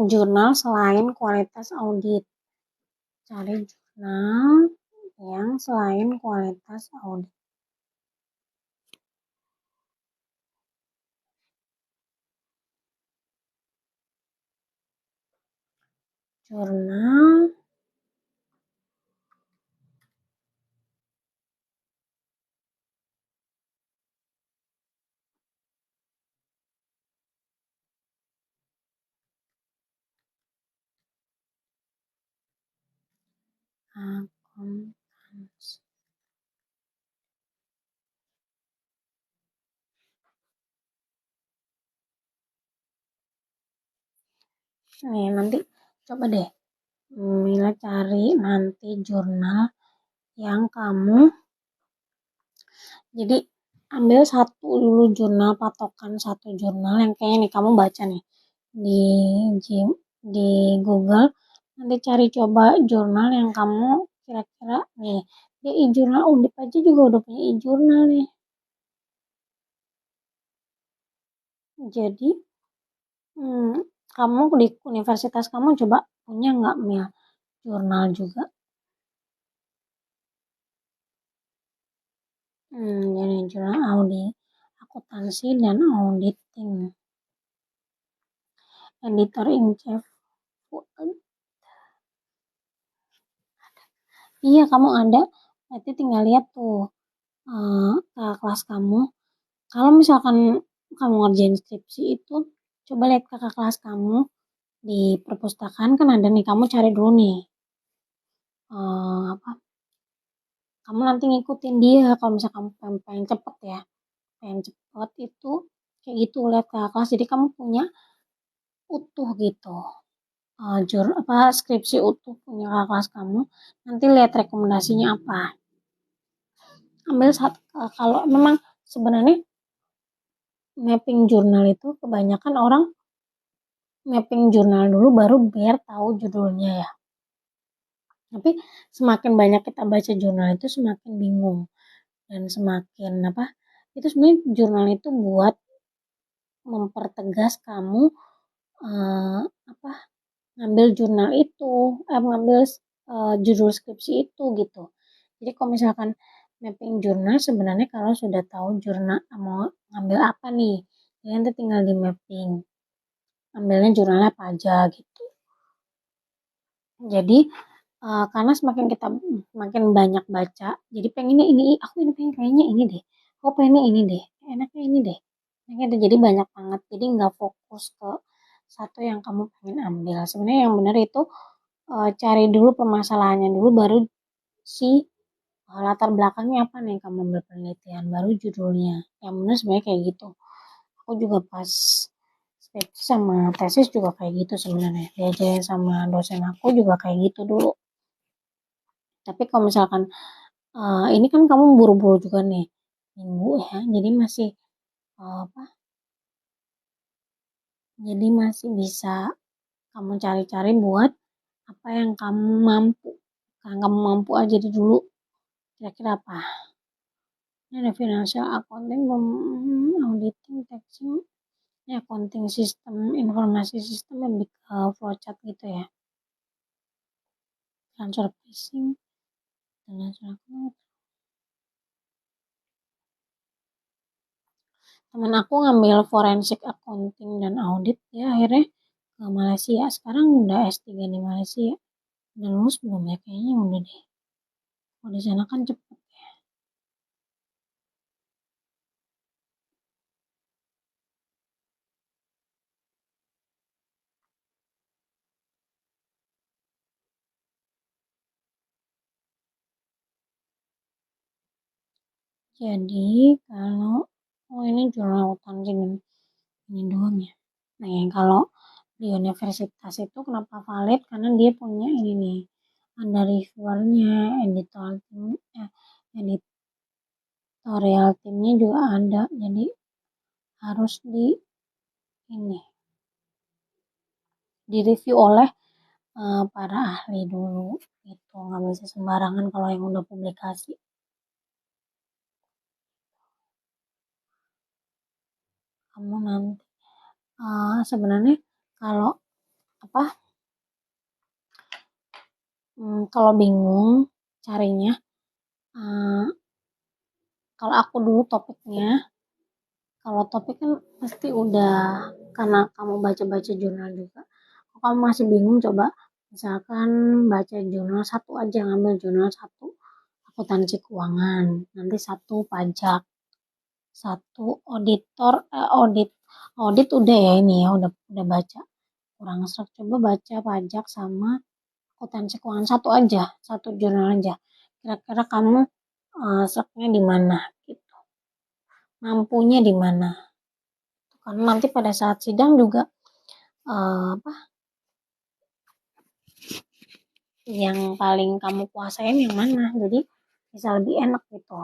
jurnal selain kualitas audit. Cari jurnal yang selain kualitas audit. Jurnal akuntansi. Nih, nanti coba deh Mila cari nanti jurnal yang kamu, jadi ambil satu dulu jurnal, patokan satu jurnal yang kayaknya nih kamu baca nih di di Google. Nanti cari coba jurnal yang kamu kira-kira nih, dia e-jurnal Undip aja juga udah punya e-jurnal nih. Jadi kamu di universitas kamu coba punya nggak Mil jurnal juga? Jadi jurnal audit, akuntansi dan auditing. Editor in chief. Iya, kamu ada. Berarti tinggal lihat tuh kakak kelas kamu. Kalau misalkan kamu ngerjain skripsi itu, coba lihat kakak kelas kamu di perpustakaan kan ada nih. Kamu cari dulu nih. Apa? Kamu nanti ngikutin dia kalau misalkan kamu pengen cepet ya. Pengen cepet itu kayak gitu lihat kakak kelas. Jadi kamu punya utuh gitu. Apa skripsi utuh punya kakak kelas kamu. Nanti lihat rekomendasinya apa. Ambil satu, kalau memang sebenarnya mapping jurnal itu kebanyakan orang mapping jurnal dulu baru biar tahu judulnya ya. Tapi semakin banyak kita baca jurnal itu semakin bingung dan semakin apa? Itu sebenarnya jurnal itu buat mempertegas kamu eh, apa? Ngambil jurnal itu, ngambil judul skripsi itu gitu. Jadi kalau misalkan mapping jurnal sebenarnya kalau sudah tahu jurnal mau ngambil apa nih, ya nanti tinggal di mapping. Ambilnya jurnalnya apa aja gitu. Jadi karena semakin kita makin banyak baca, jadi pengennya ini, aku ini pengen kayaknya ini deh, aku pengennya ini deh, enaknya ini deh. Enaknya itu jadi banyak banget, jadi nggak fokus ke satu yang kamu pengen ambil. Sebenarnya yang benar itu cari dulu permasalahannya dulu, baru si latar belakangnya apa nih kamu ambil penelitian, baru judulnya. Yang benar sebenarnya kayak gitu. Aku juga pas skripsi sama tesis juga kayak gitu sebenarnya. Diajarin sama dosen aku juga kayak gitu dulu. Tapi kalau misalkan ini kan kamu buru-buru juga nih minggu ya, jadi masih apa? Jadi masih bisa kamu cari-cari buat apa yang kamu mampu. Yang kamu mampu aja dulu. Kira-kira apa? Ini ada financial accounting, auditing, taxing, ini accounting sistem, informasi sistem lebih ke flowchart gitu ya. Transfer pricing, financial accounting. Temen aku ngambil forensik accounting dan audit ya akhirnya ke Malaysia. Sekarang udah S3 di Malaysia. Udah lulus belum ya? Kayaknya udah deh. Kalau di sana kan cepet. Jadi kalau ini jurnal akuntansi ini doang ya. Nah, yang kalau di universitas itu kenapa valid? Karena dia punya ini nih. Ada reviewernya, editorial timnya juga ada. Jadi harus ini direview oleh para ahli dulu. Itu nggak bisa sembarangan kalau yang udah publikasi. Kamu nanti sebenarnya kalau apa kalau bingung carinya uh, kalau aku dulu topiknya kalau topik kan pasti udah karena kamu baca-baca jurnal juga. Kalau kamu masih bingung coba misalkan baca jurnal satu aja, ngambil jurnal satu akuntansi keuangan, nanti satu pajak, satu audit audit udah ya ini ya udah baca kurang serak, coba baca pajak sama akuntansi keuangan satu jurnal aja. Kira-kira kamu seraknya di mana gitu, mampunya di mana. Karena nanti pada saat sidang juga apa yang paling kamu kuasain yang mana, jadi bisa lebih enak gitu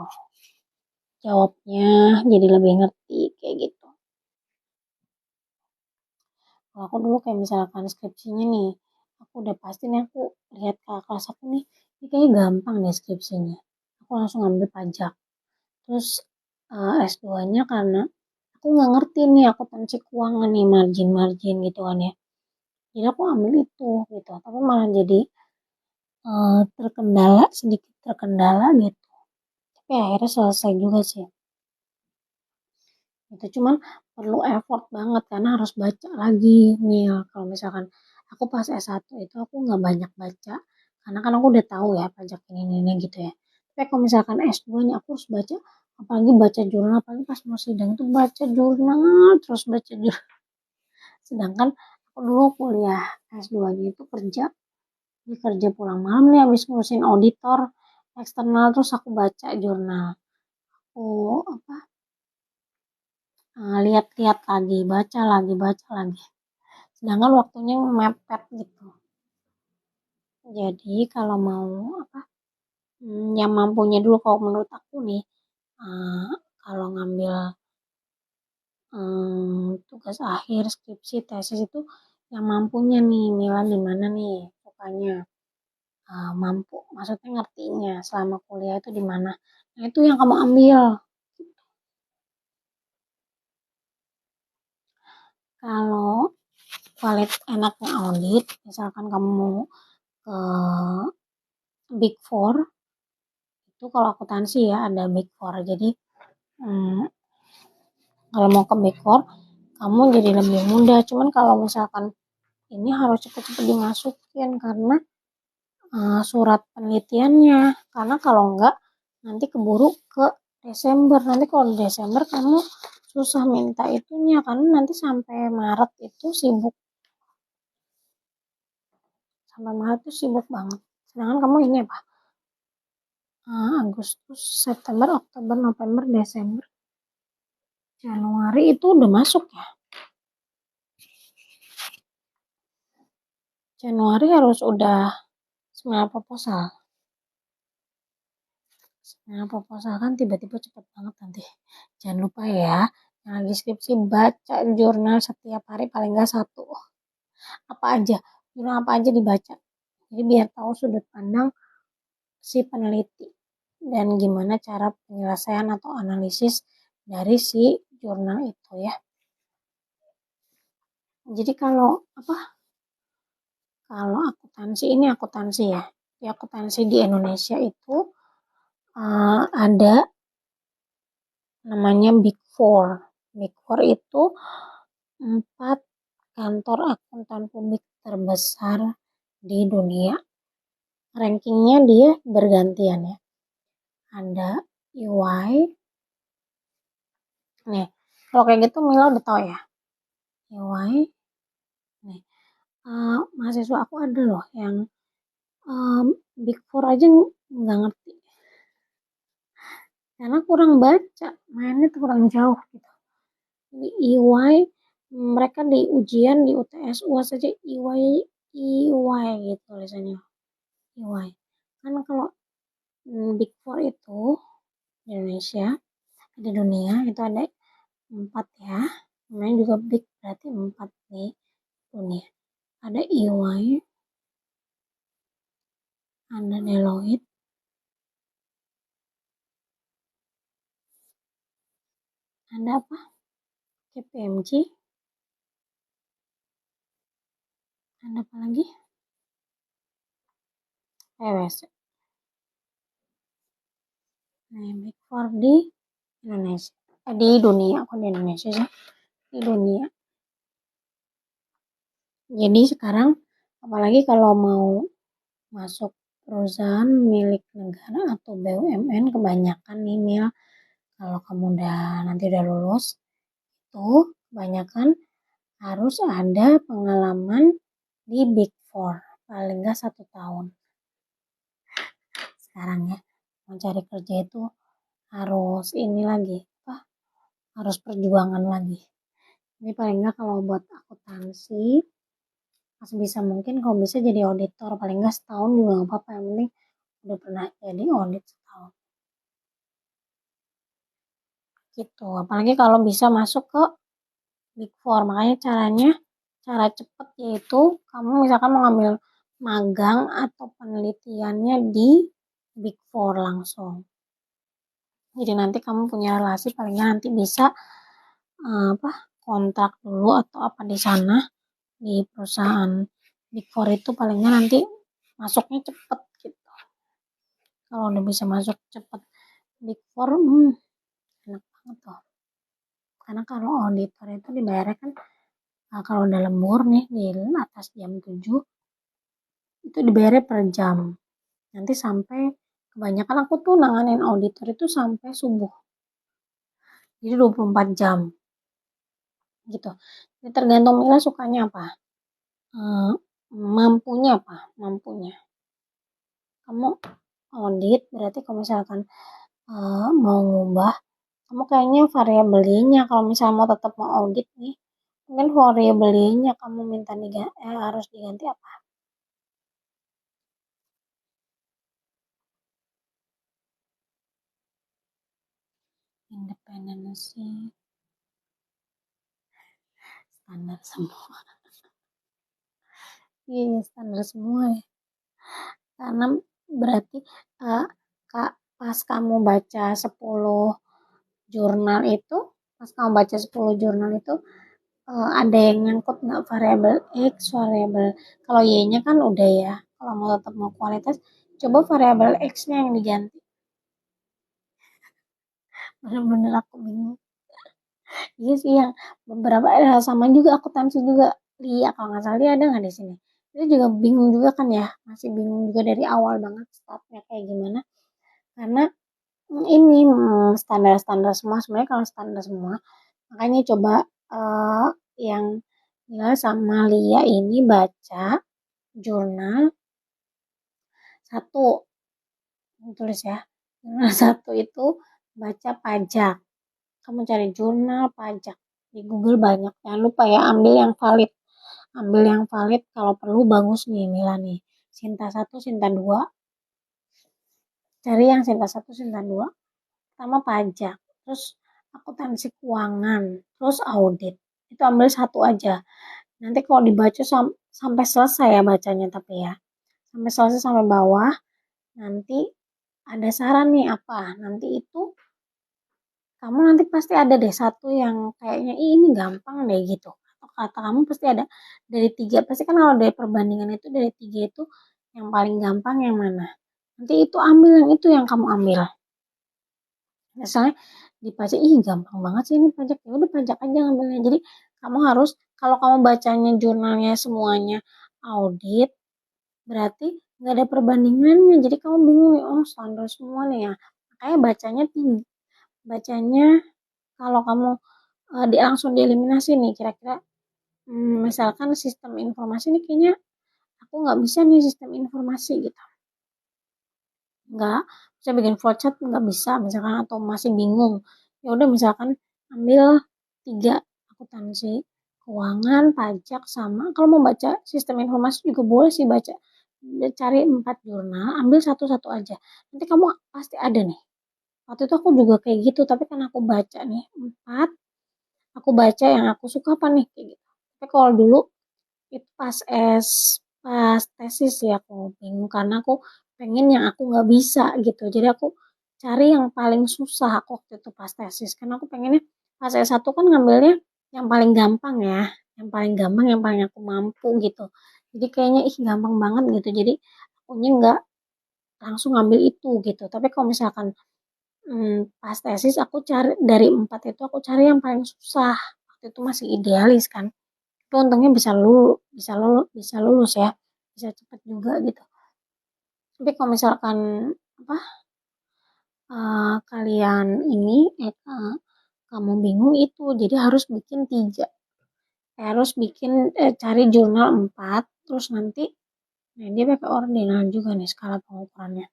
jawabnya, jadi lebih ngerti kayak gitu. Kalau aku dulu kayak misalkan skripsinya nih, aku udah pasti nih, aku lihat kakak kelas aku nih, ini kayaknya gampang deh skripsinya. Aku langsung ambil pajak. Terus S2-nya karena aku nggak ngerti nih akuntansi keuangan nih, margin-margin gitu kan ya. Jadi aku ambil itu gitu. Tapi malah jadi sedikit terkendala gitu. Tapi akhirnya selesai juga sih. Itu cuman perlu effort banget karena harus baca lagi nih. Kalau misalkan aku pas S1 itu aku nggak banyak baca karena kan aku udah tahu ya pajak ini gitu ya. Tapi kalau misalkan S2-nya aku harus baca, apalagi baca jurnal, apalagi pas mau sidang itu baca jurnal terus baca jurnal. Sedangkan aku dulu kuliah S2-nya itu kerja, di kerja pulang malam nih habis ngurusin auditor eksternal terus aku baca jurnal. Aku apa lihat-lihat lagi, baca lagi, baca lagi. Sedangkan waktunya mepet gitu. Jadi kalau mau apa, yang mampunya dulu kalau menurut aku nih, uh, kalau ngambil tugas akhir, skripsi, tesis itu yang mampunya nih, Mila di mana nih sukanya, mampu, maksudnya ngertinya selama kuliah itu di mana. Nah itu yang kamu ambil. Kalau enaknya audit, misalkan kamu ke Big Four, itu kalau akuntansi ya ada Big Four. Jadi kalau mau ke Big Four, kamu jadi lebih mudah. Cuman kalau misalkan ini harus cepet-cepet dimasukin karena surat penelitiannya. Karena kalau enggak nanti keburu ke Desember. Nanti kalau di Desember kamu susah minta itunya karena nanti sampai Maret itu sibuk. Sampai Maret itu sibuk banget. Sedangkan kamu ini apa? Agustus, September, Oktober, November, Desember, Januari itu udah masuk ya. Januari harus udah seminar proposal. Seminar proposal kan tiba-tiba cepet banget nanti. Jangan lupa ya, yang lagi skripsi baca jurnal setiap hari paling nggak satu. Apa aja, jurnal apa aja dibaca. Jadi biar tahu sudut pandang si peneliti dan gimana cara penyelesaian atau analisis dari si jurnal itu ya. Jadi kalau apa? Kalau akuntansi ya. Di akuntansi di Indonesia itu ada namanya Big Four. Big Four itu 4 kantor akuntan publik terbesar di dunia. Rankingnya dia bergantian ya. Ada EY. Nih, kalau kayak gitu Mila udah tahu ya. EY. Nih, mahasiswa aku ada loh yang Big Four aja nggak ngerti. Karena kurang baca, mainnya tuh kurang jauh gitu. Di EY, mereka di ujian di UTS UAS saja EY gitu tulisannya. EY. Karena kalau Big Four itu di Indonesia, di dunia itu ada 4 ya. Namanya juga Big berarti 4 di dunia. Ada EY, ada Deloitte, ada apa? KPMG, ada apa lagi? PwC. Nah, Big Four di Indonesia. Di dunia, kok di Indonesia sih? Di dunia. Jadi sekarang apalagi kalau mau masuk perusahaan milik negara atau BUMN kebanyakan nih Mil, kalau kamu nanti udah lulus itu kebanyakan harus ada pengalaman di Big Four paling nggak 1 tahun. Sekarang ya, mau cari kerja itu harus ini lagi, harus perjuangan lagi. Jadi paling nggak kalau buat akuntansi, sebisa mungkin kalau bisa jadi auditor, paling nggak setahun juga nggak apa-apa, yang penting udah pernah jadi audit setahun. Gitu, apalagi kalau bisa masuk ke Big Four. Makanya cara cepet yaitu kamu misalkan mau ngambil magang atau penelitiannya di Big Four langsung. Jadi nanti kamu punya relasi, palingnya nanti bisa kontrak dulu atau apa di sana di perusahaan Big Four itu, palingnya nanti masuknya cepet gitu. Kalau udah bisa masuk cepet Big Four, enak banget tuh. Karena kalau auditor itu dibayarnya kan, kalau udah lembur nih di atas jam 7 itu dibayarnya per jam. Nanti sampai, kebanyakan aku tuh nanganin auditor itu sampai subuh. Jadi 24 jam gitu. Jadi tergantung Mila sukanya apa. Mampunya apa? Mampunya. Kamu audit berarti kalau misalkan mau ngubah, kamu kayaknya variabelnya kalau misalnya mau tetap mau audit nih, mungkin variabelnya kamu minta harus diganti apa? Independensi, standar semua. Iya, standar semua ya. Karena berarti uh, kak, pas kamu baca 10 jurnal itu, pas kamu baca 10 jurnal itu, ada yang nyangkut nggak variabel X, variabel, kalau Y-nya kan udah ya, kalau mau tetap mau kualitas, coba variabel X-nya yang diganti. Bener-bener aku bingung. Iya sih, yang beberapa sama juga akuntansi juga, Lia kalau nggak salah, dia ada nggak di sini? Itu juga bingung juga kan ya, masih bingung juga dari awal banget startnya kayak gimana, karena ini standar-standar semua. Sebenarnya kalau standar semua, makanya coba yang Mila sama Lia ini baca jurnal satu, tulis ya, jurnal satu itu baca pajak. Kamu cari jurnal pajak di Google banyak, jangan lupa ya ambil yang valid, kalau perlu bagus nih Mila nih, Sinta 1, Sinta 2, cari yang Sinta 1, Sinta 2, pertama pajak, terus akuntansi keuangan, terus audit, itu ambil satu aja. Nanti kalau dibaca sampai selesai ya bacanya, tapi ya sampai selesai sampai bawah, nanti ada saran nih apa, nanti itu kamu nanti pasti ada deh satu yang kayaknya ini gampang deh gitu, atau kata kamu pasti ada dari tiga, pasti kan kalau dari perbandingan itu dari tiga itu yang paling gampang yang mana, nanti itu ambil yang itu yang kamu ambil. Misalnya di pajak, ih gampang banget sih ini pajak, ya udah pajak aja ngambilnya. Jadi kamu harus, kalau kamu bacanya jurnalnya semuanya audit, berarti nggak ada perbandingannya, jadi kamu bingung nih, oh standar semua nih ya, makanya bacanya tinggi, bacanya kalau kamu langsung dieliminasi nih kira-kira, misalkan sistem informasi nih kayaknya aku nggak bisa nih sistem informasi gitu, nggak bisa bikin flowchart, nggak bisa misalkan, atau masih bingung, ya udah misalkan ambil tiga, akuntansi keuangan, pajak, sama kalau mau baca sistem informasi juga boleh sih, baca cari 4 jurnal, ambil satu-satu aja, nanti kamu pasti ada nih. Waktu itu aku juga kayak gitu, tapi kan aku baca nih 4, aku baca yang aku suka apa nih kayak gitu. Tapi kalau dulu itu pas tesis ya aku bingung, karena aku pengen yang aku nggak bisa gitu, jadi aku cari yang paling susah aku waktu itu pas tesis, karena aku pengennya pas S1 kan ngambilnya yang paling gampang ya, yang paling gampang, yang paling aku mampu gitu, jadi kayaknya ih gampang banget gitu, jadi akunya nggak langsung ngambil itu gitu. Tapi kalau misalkan pas tesis aku cari dari 4 itu, aku cari yang paling susah, waktu itu masih idealis kan, itu untungnya bisa lulus ya, bisa cepet juga gitu. Tapi kalau misalkan apa, kalian ini kamu bingung itu, jadi harus bikin 3, harus bikin cari jurnal 4, terus nanti Nah, dia pakai ordinal juga nih skala pengukurannya.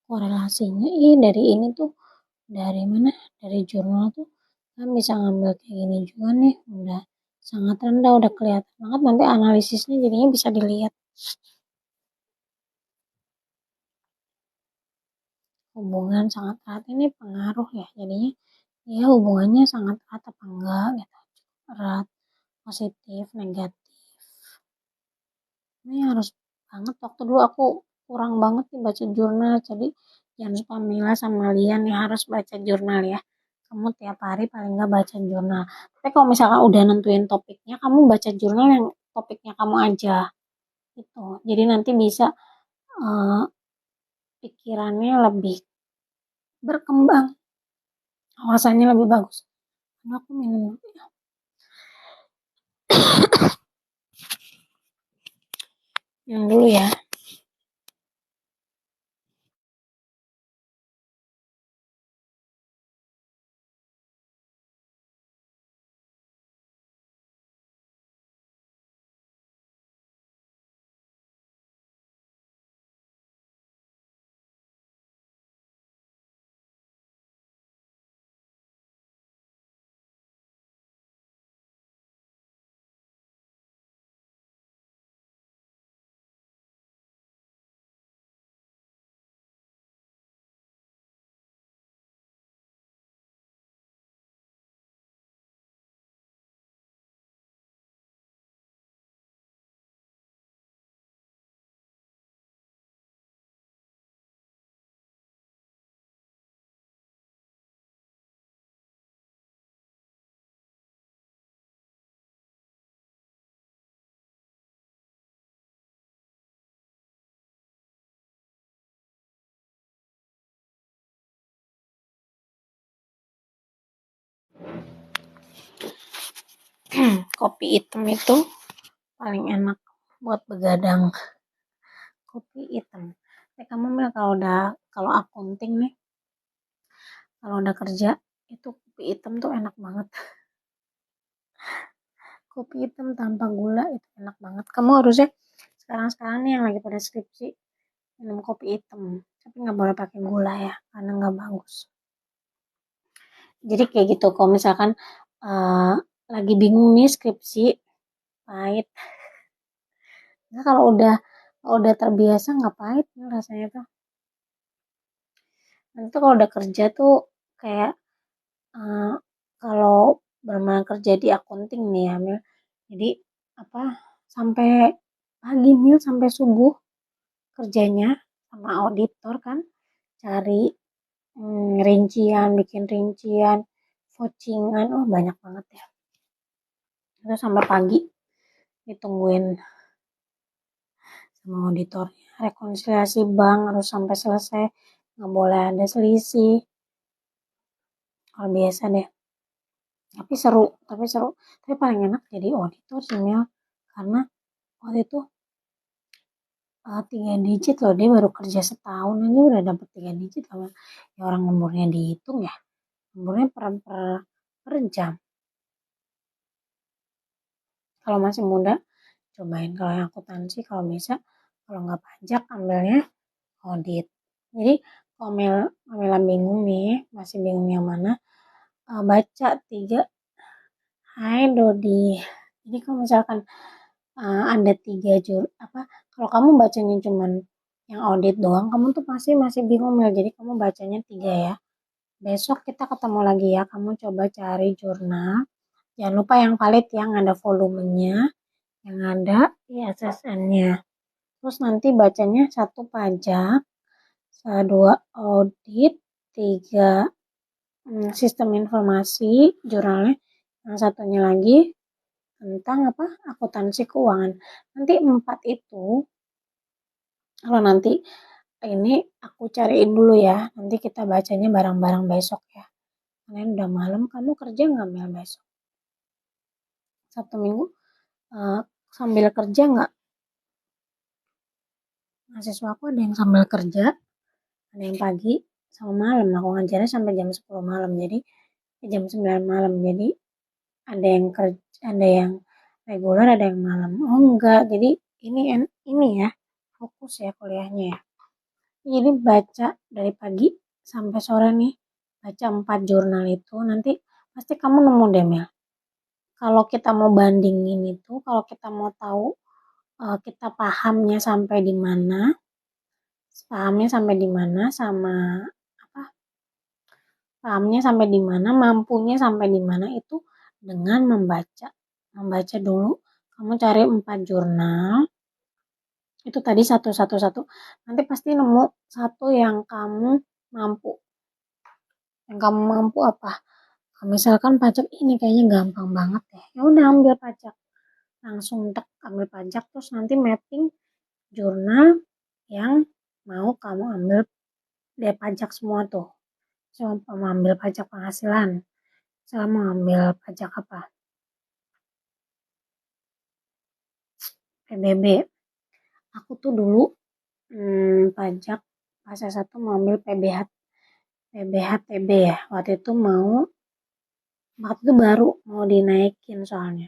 Korelasinya dari ini tuh, dari mana? Dari jurnal tuh kan bisa ngambil kayak gini juga nih, udah sangat rendah, udah kelihatan banget, nanti analisisnya jadinya bisa dilihat. Hubungan sangat erat ini pengaruh ya, jadinya ya hubungannya sangat erat apa enggak gitu, erat, positif, negatif. Ini harus banget, waktu dulu aku kurang banget nih baca jurnal, jadi jangan suka Mila sama Lian nih harus baca jurnal ya. Kamu tiap hari paling nggak baca jurnal. Tapi kalau misalkan udah nentuin topiknya, kamu baca jurnal yang topiknya kamu aja. Itu. Jadi nanti bisa eh, pikirannya lebih berkembang, wawasannya lebih bagus. Aduh, aku minum dulu ya. Minum dulu ya. Kopi hitam itu paling enak buat begadang. Kopi hitam. Kamu bilang kalau akunting nih, kalau udah kerja itu kopi hitam tuh enak banget. Kopi hitam tanpa gula itu enak banget. Kamu harusnya sekarang-sekarang nih yang lagi pada skripsi minum kopi hitam, tapi nggak boleh pakai gula ya, karena nggak bagus. Jadi kayak gitu, kalau misalkan uh, lagi bingung nih skripsi, pahit. Nah, kalau udah terbiasa nggak pahit nih rasanya tuh. Nanti tuh kalau udah kerja tuh kayak uh, kalau bermain kerja di akunting nih ya, Mil. Jadi apa sampai pagi Mil, sampai subuh kerjanya sama auditor kan, cari rincian, bikin rincian, vouchingan, oh banyak banget ya. Terus sampai pagi ditungguin sama auditornya. Rekonsiliasi bank harus sampai selesai, nggak boleh ada selisih. Kalau biasa deh. Tapi seru. Tapi paling enak jadi auditor sih Mil, karena waktu itu 3 digit loh, dia baru kerja setahun aja udah dapet 3 digit loh. Ya orang lemburnya dihitung ya, lemburnya per jam. Kalau masih muda cobain, kalau yang akuntansi kalau bisa, kalau nggak pajak ambilnya audit. Jadi kalau Mela bingung nih, masih bingung yang mana, baca 3. Hai Dodi. Jadi kalau misalkan ada 3 kalau kamu bacanya cuman yang audit doang, kamu tuh pasti masih bingung Mel. Jadi kamu bacanya 3 ya. Besok kita ketemu lagi ya. Kamu coba cari jurnal. Jangan lupa yang valid, yang ada volumenya, yang ada ISSN-nya. Terus nanti bacanya 1 pajak, 2 audit, 3 sistem informasi jurnalnya, yang satunya lagi tentang akuntansi keuangan. Nanti 4 itu kalau nanti ini aku cariin dulu ya. Nanti kita bacanya bareng-bareng besok ya. Karena udah malam, kamu kerja nggak Mel besok? Sabtu Minggu eh, sambil kerja nggak? Mahasiswa aku ada yang sambil kerja, ada yang pagi sama malam. Aku ngajarnya sampai jam 10 malam. Jadi jam 9 malam. Jadi ada yang kerja, ada yang reguler ada yang malam. Oh enggak, jadi ini ya, fokus ya kuliahnya ya. Jadi baca dari pagi sampai sore nih, baca 4 jurnal itu, nanti pasti kamu nemu deh Mel. Kalau kita mau bandingin itu, kalau kita mau tahu kita pahamnya sampai di mana sama apa? Pahamnya sampai di mana, mampunya sampai di mana itu dengan membaca. Membaca dulu, kamu cari 4 jurnal, itu tadi satu. Nanti pasti nemu satu yang kamu mampu. Yang kamu mampu apa? Misalkan pajak ini kayaknya gampang banget ya. Ya udah ambil pajak. Langsung tek ambil pajak terus nanti mapping jurnal yang mau kamu ambil dia pajak semua tuh. Coba mau ambil pajak penghasilan. Saya mau ambil pajak apa? PBB. Aku tuh dulu pajak pas S1 mau ambil PBHTB ya. Waktu itu baru mau dinaikin soalnya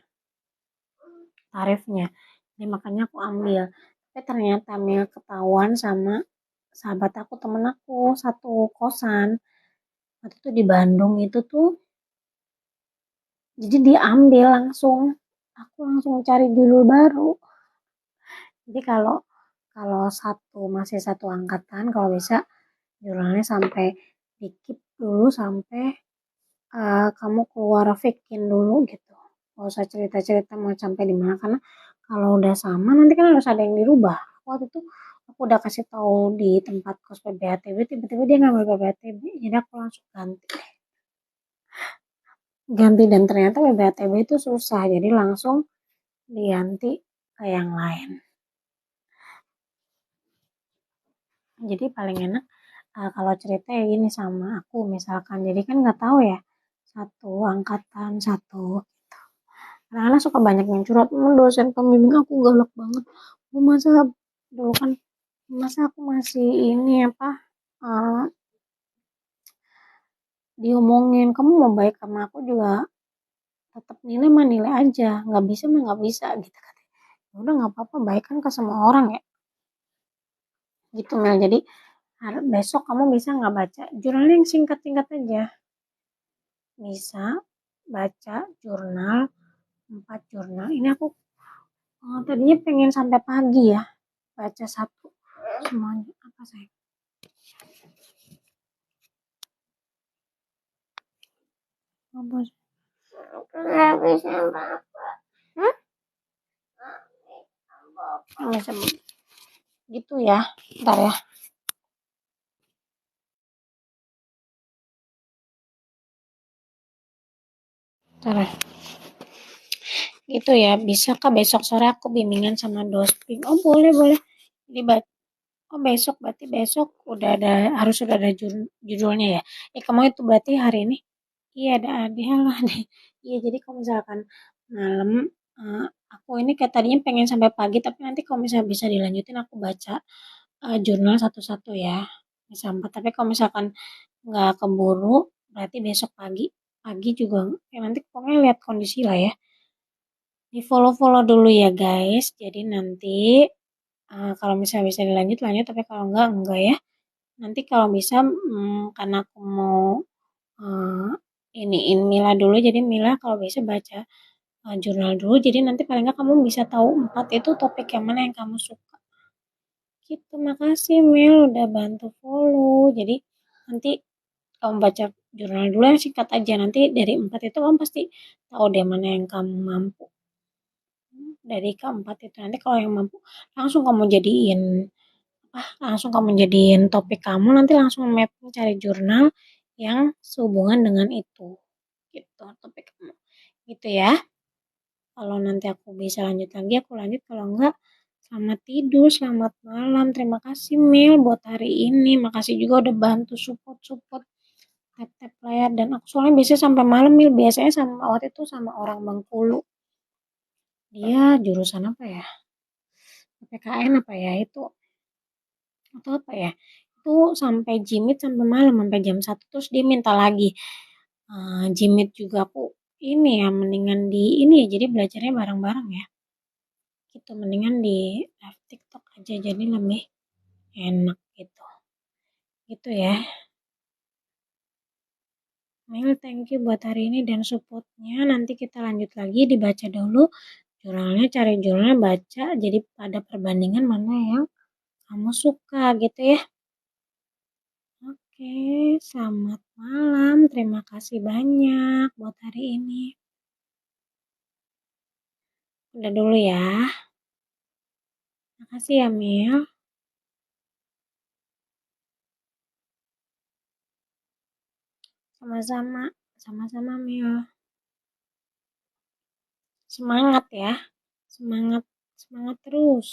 tarifnya. Jadi makanya aku ambil. Tapi ternyata Mil ketahuan sama sahabat aku, temen aku satu kosan. Waktu itu di Bandung itu tuh, jadi diambil langsung. Aku langsung cari judul baru. Jadi kalau kalau masih satu angkatan, kalau bisa jurnalnya sampai dikip dulu sampai kamu keluar fikin dulu gitu. Gak usah cerita-cerita mau sampai di mana karena kalau udah sama nanti kan harus ada yang dirubah. Waktu itu aku udah kasih tahu di tempat kos PBHTB, tiba-tiba dia ngambil PBHTB, jadi aku langsung ganti dan ternyata PBHTB itu susah, jadi langsung diganti ke yang lain. Jadi paling enak kalau cerita ya gini sama aku misalkan, jadi kan nggak tahu ya satu angkatan satu. Karena suka banyak yang curhat, dosen pembimbing aku galak banget. Aku dulu kan masa aku masih ini apa uh, diomongin kamu mau baik sama aku juga tetap nilai mah nilai aja, nggak bisa mah nggak bisa gitu kan. Udah nggak apa-apa, baik kan ke semua orang ya gitu Mel. Jadi besok kamu bisa nggak baca jurnal yang singkat-singkat aja, bisa baca jurnal 4 jurnal ini aku tadinya pengen sampai pagi ya baca satu semuanya apa saya apa hmm? Bisa gitu ya, ntar ya. Ntar ya. Gitu ya, bisa kah besok sore aku bimbingan sama dosping? Oh boleh. Jadi oh besok berarti besok udah ada harus sudah ada judulnya ya. Kamu itu berarti hari ini? Iya ada lah deh. Iya jadi kalau misalkan malam eh, aku ini kayak tadinya pengen sampai pagi tapi nanti kalau misalnya bisa dilanjutin aku baca jurnal satu-satu ya. Sampai tapi kalau misalkan nggak keburu berarti besok pagi juga ya nanti pokoknya lihat kondisi lah ya. Di follow-follow dulu ya guys. Jadi nanti kalau misalnya bisa dilanjut lanjut, tapi kalau enggak ya. Nanti kalau bisa karena aku mau uh, iniin Mila dulu, jadi Mila kalau bisa baca jurnal dulu. Jadi nanti paling enggak kamu bisa tahu 4 itu topik yang mana yang kamu suka. Gitu, makasih Mel udah bantu follow. Jadi nanti kamu baca jurnal dulu yang singkat aja. Nanti dari 4 itu kamu pasti tahu deh mana yang kamu mampu. Dari keempat itu nanti kalau yang mampu langsung kamu jadiin langsung kamu jadiin topik kamu nanti langsung mapping cari jurnal yang sehubungan dengan itu gitu topik kamu gitu ya. Kalau nanti aku bisa lanjut lagi aku lanjut, kalau enggak selamat tidur, selamat malam. Terima kasih Mil buat hari ini, makasih juga udah bantu support tap layar dan aku soalnya biasanya sampai malam Mil, biasanya sama waktu itu sama orang Bengkulu, dia jurusan apa ya, PKN apa ya itu atau apa ya itu sampai jimit sampai malam sampai jam 1 terus dia minta lagi jimit juga aku ini ya, mendingan di ini ya, jadi belajarnya bareng-bareng ya. Gitu, mendingan di live TikTok aja, jadi lebih enak gitu. Gitu ya. Mil, thank you buat hari ini dan supportnya. Nanti kita lanjut lagi, dibaca dulu jurnalnya, cari jurnalnya, baca. Jadi ada perbandingan mana yang kamu suka gitu ya. Oke, selamat malam. Terima kasih banyak buat hari ini. Udah dulu ya. Makasih ya, Mil. Sama-sama. Sama-sama, Mil. Semangat ya. Semangat. Semangat terus.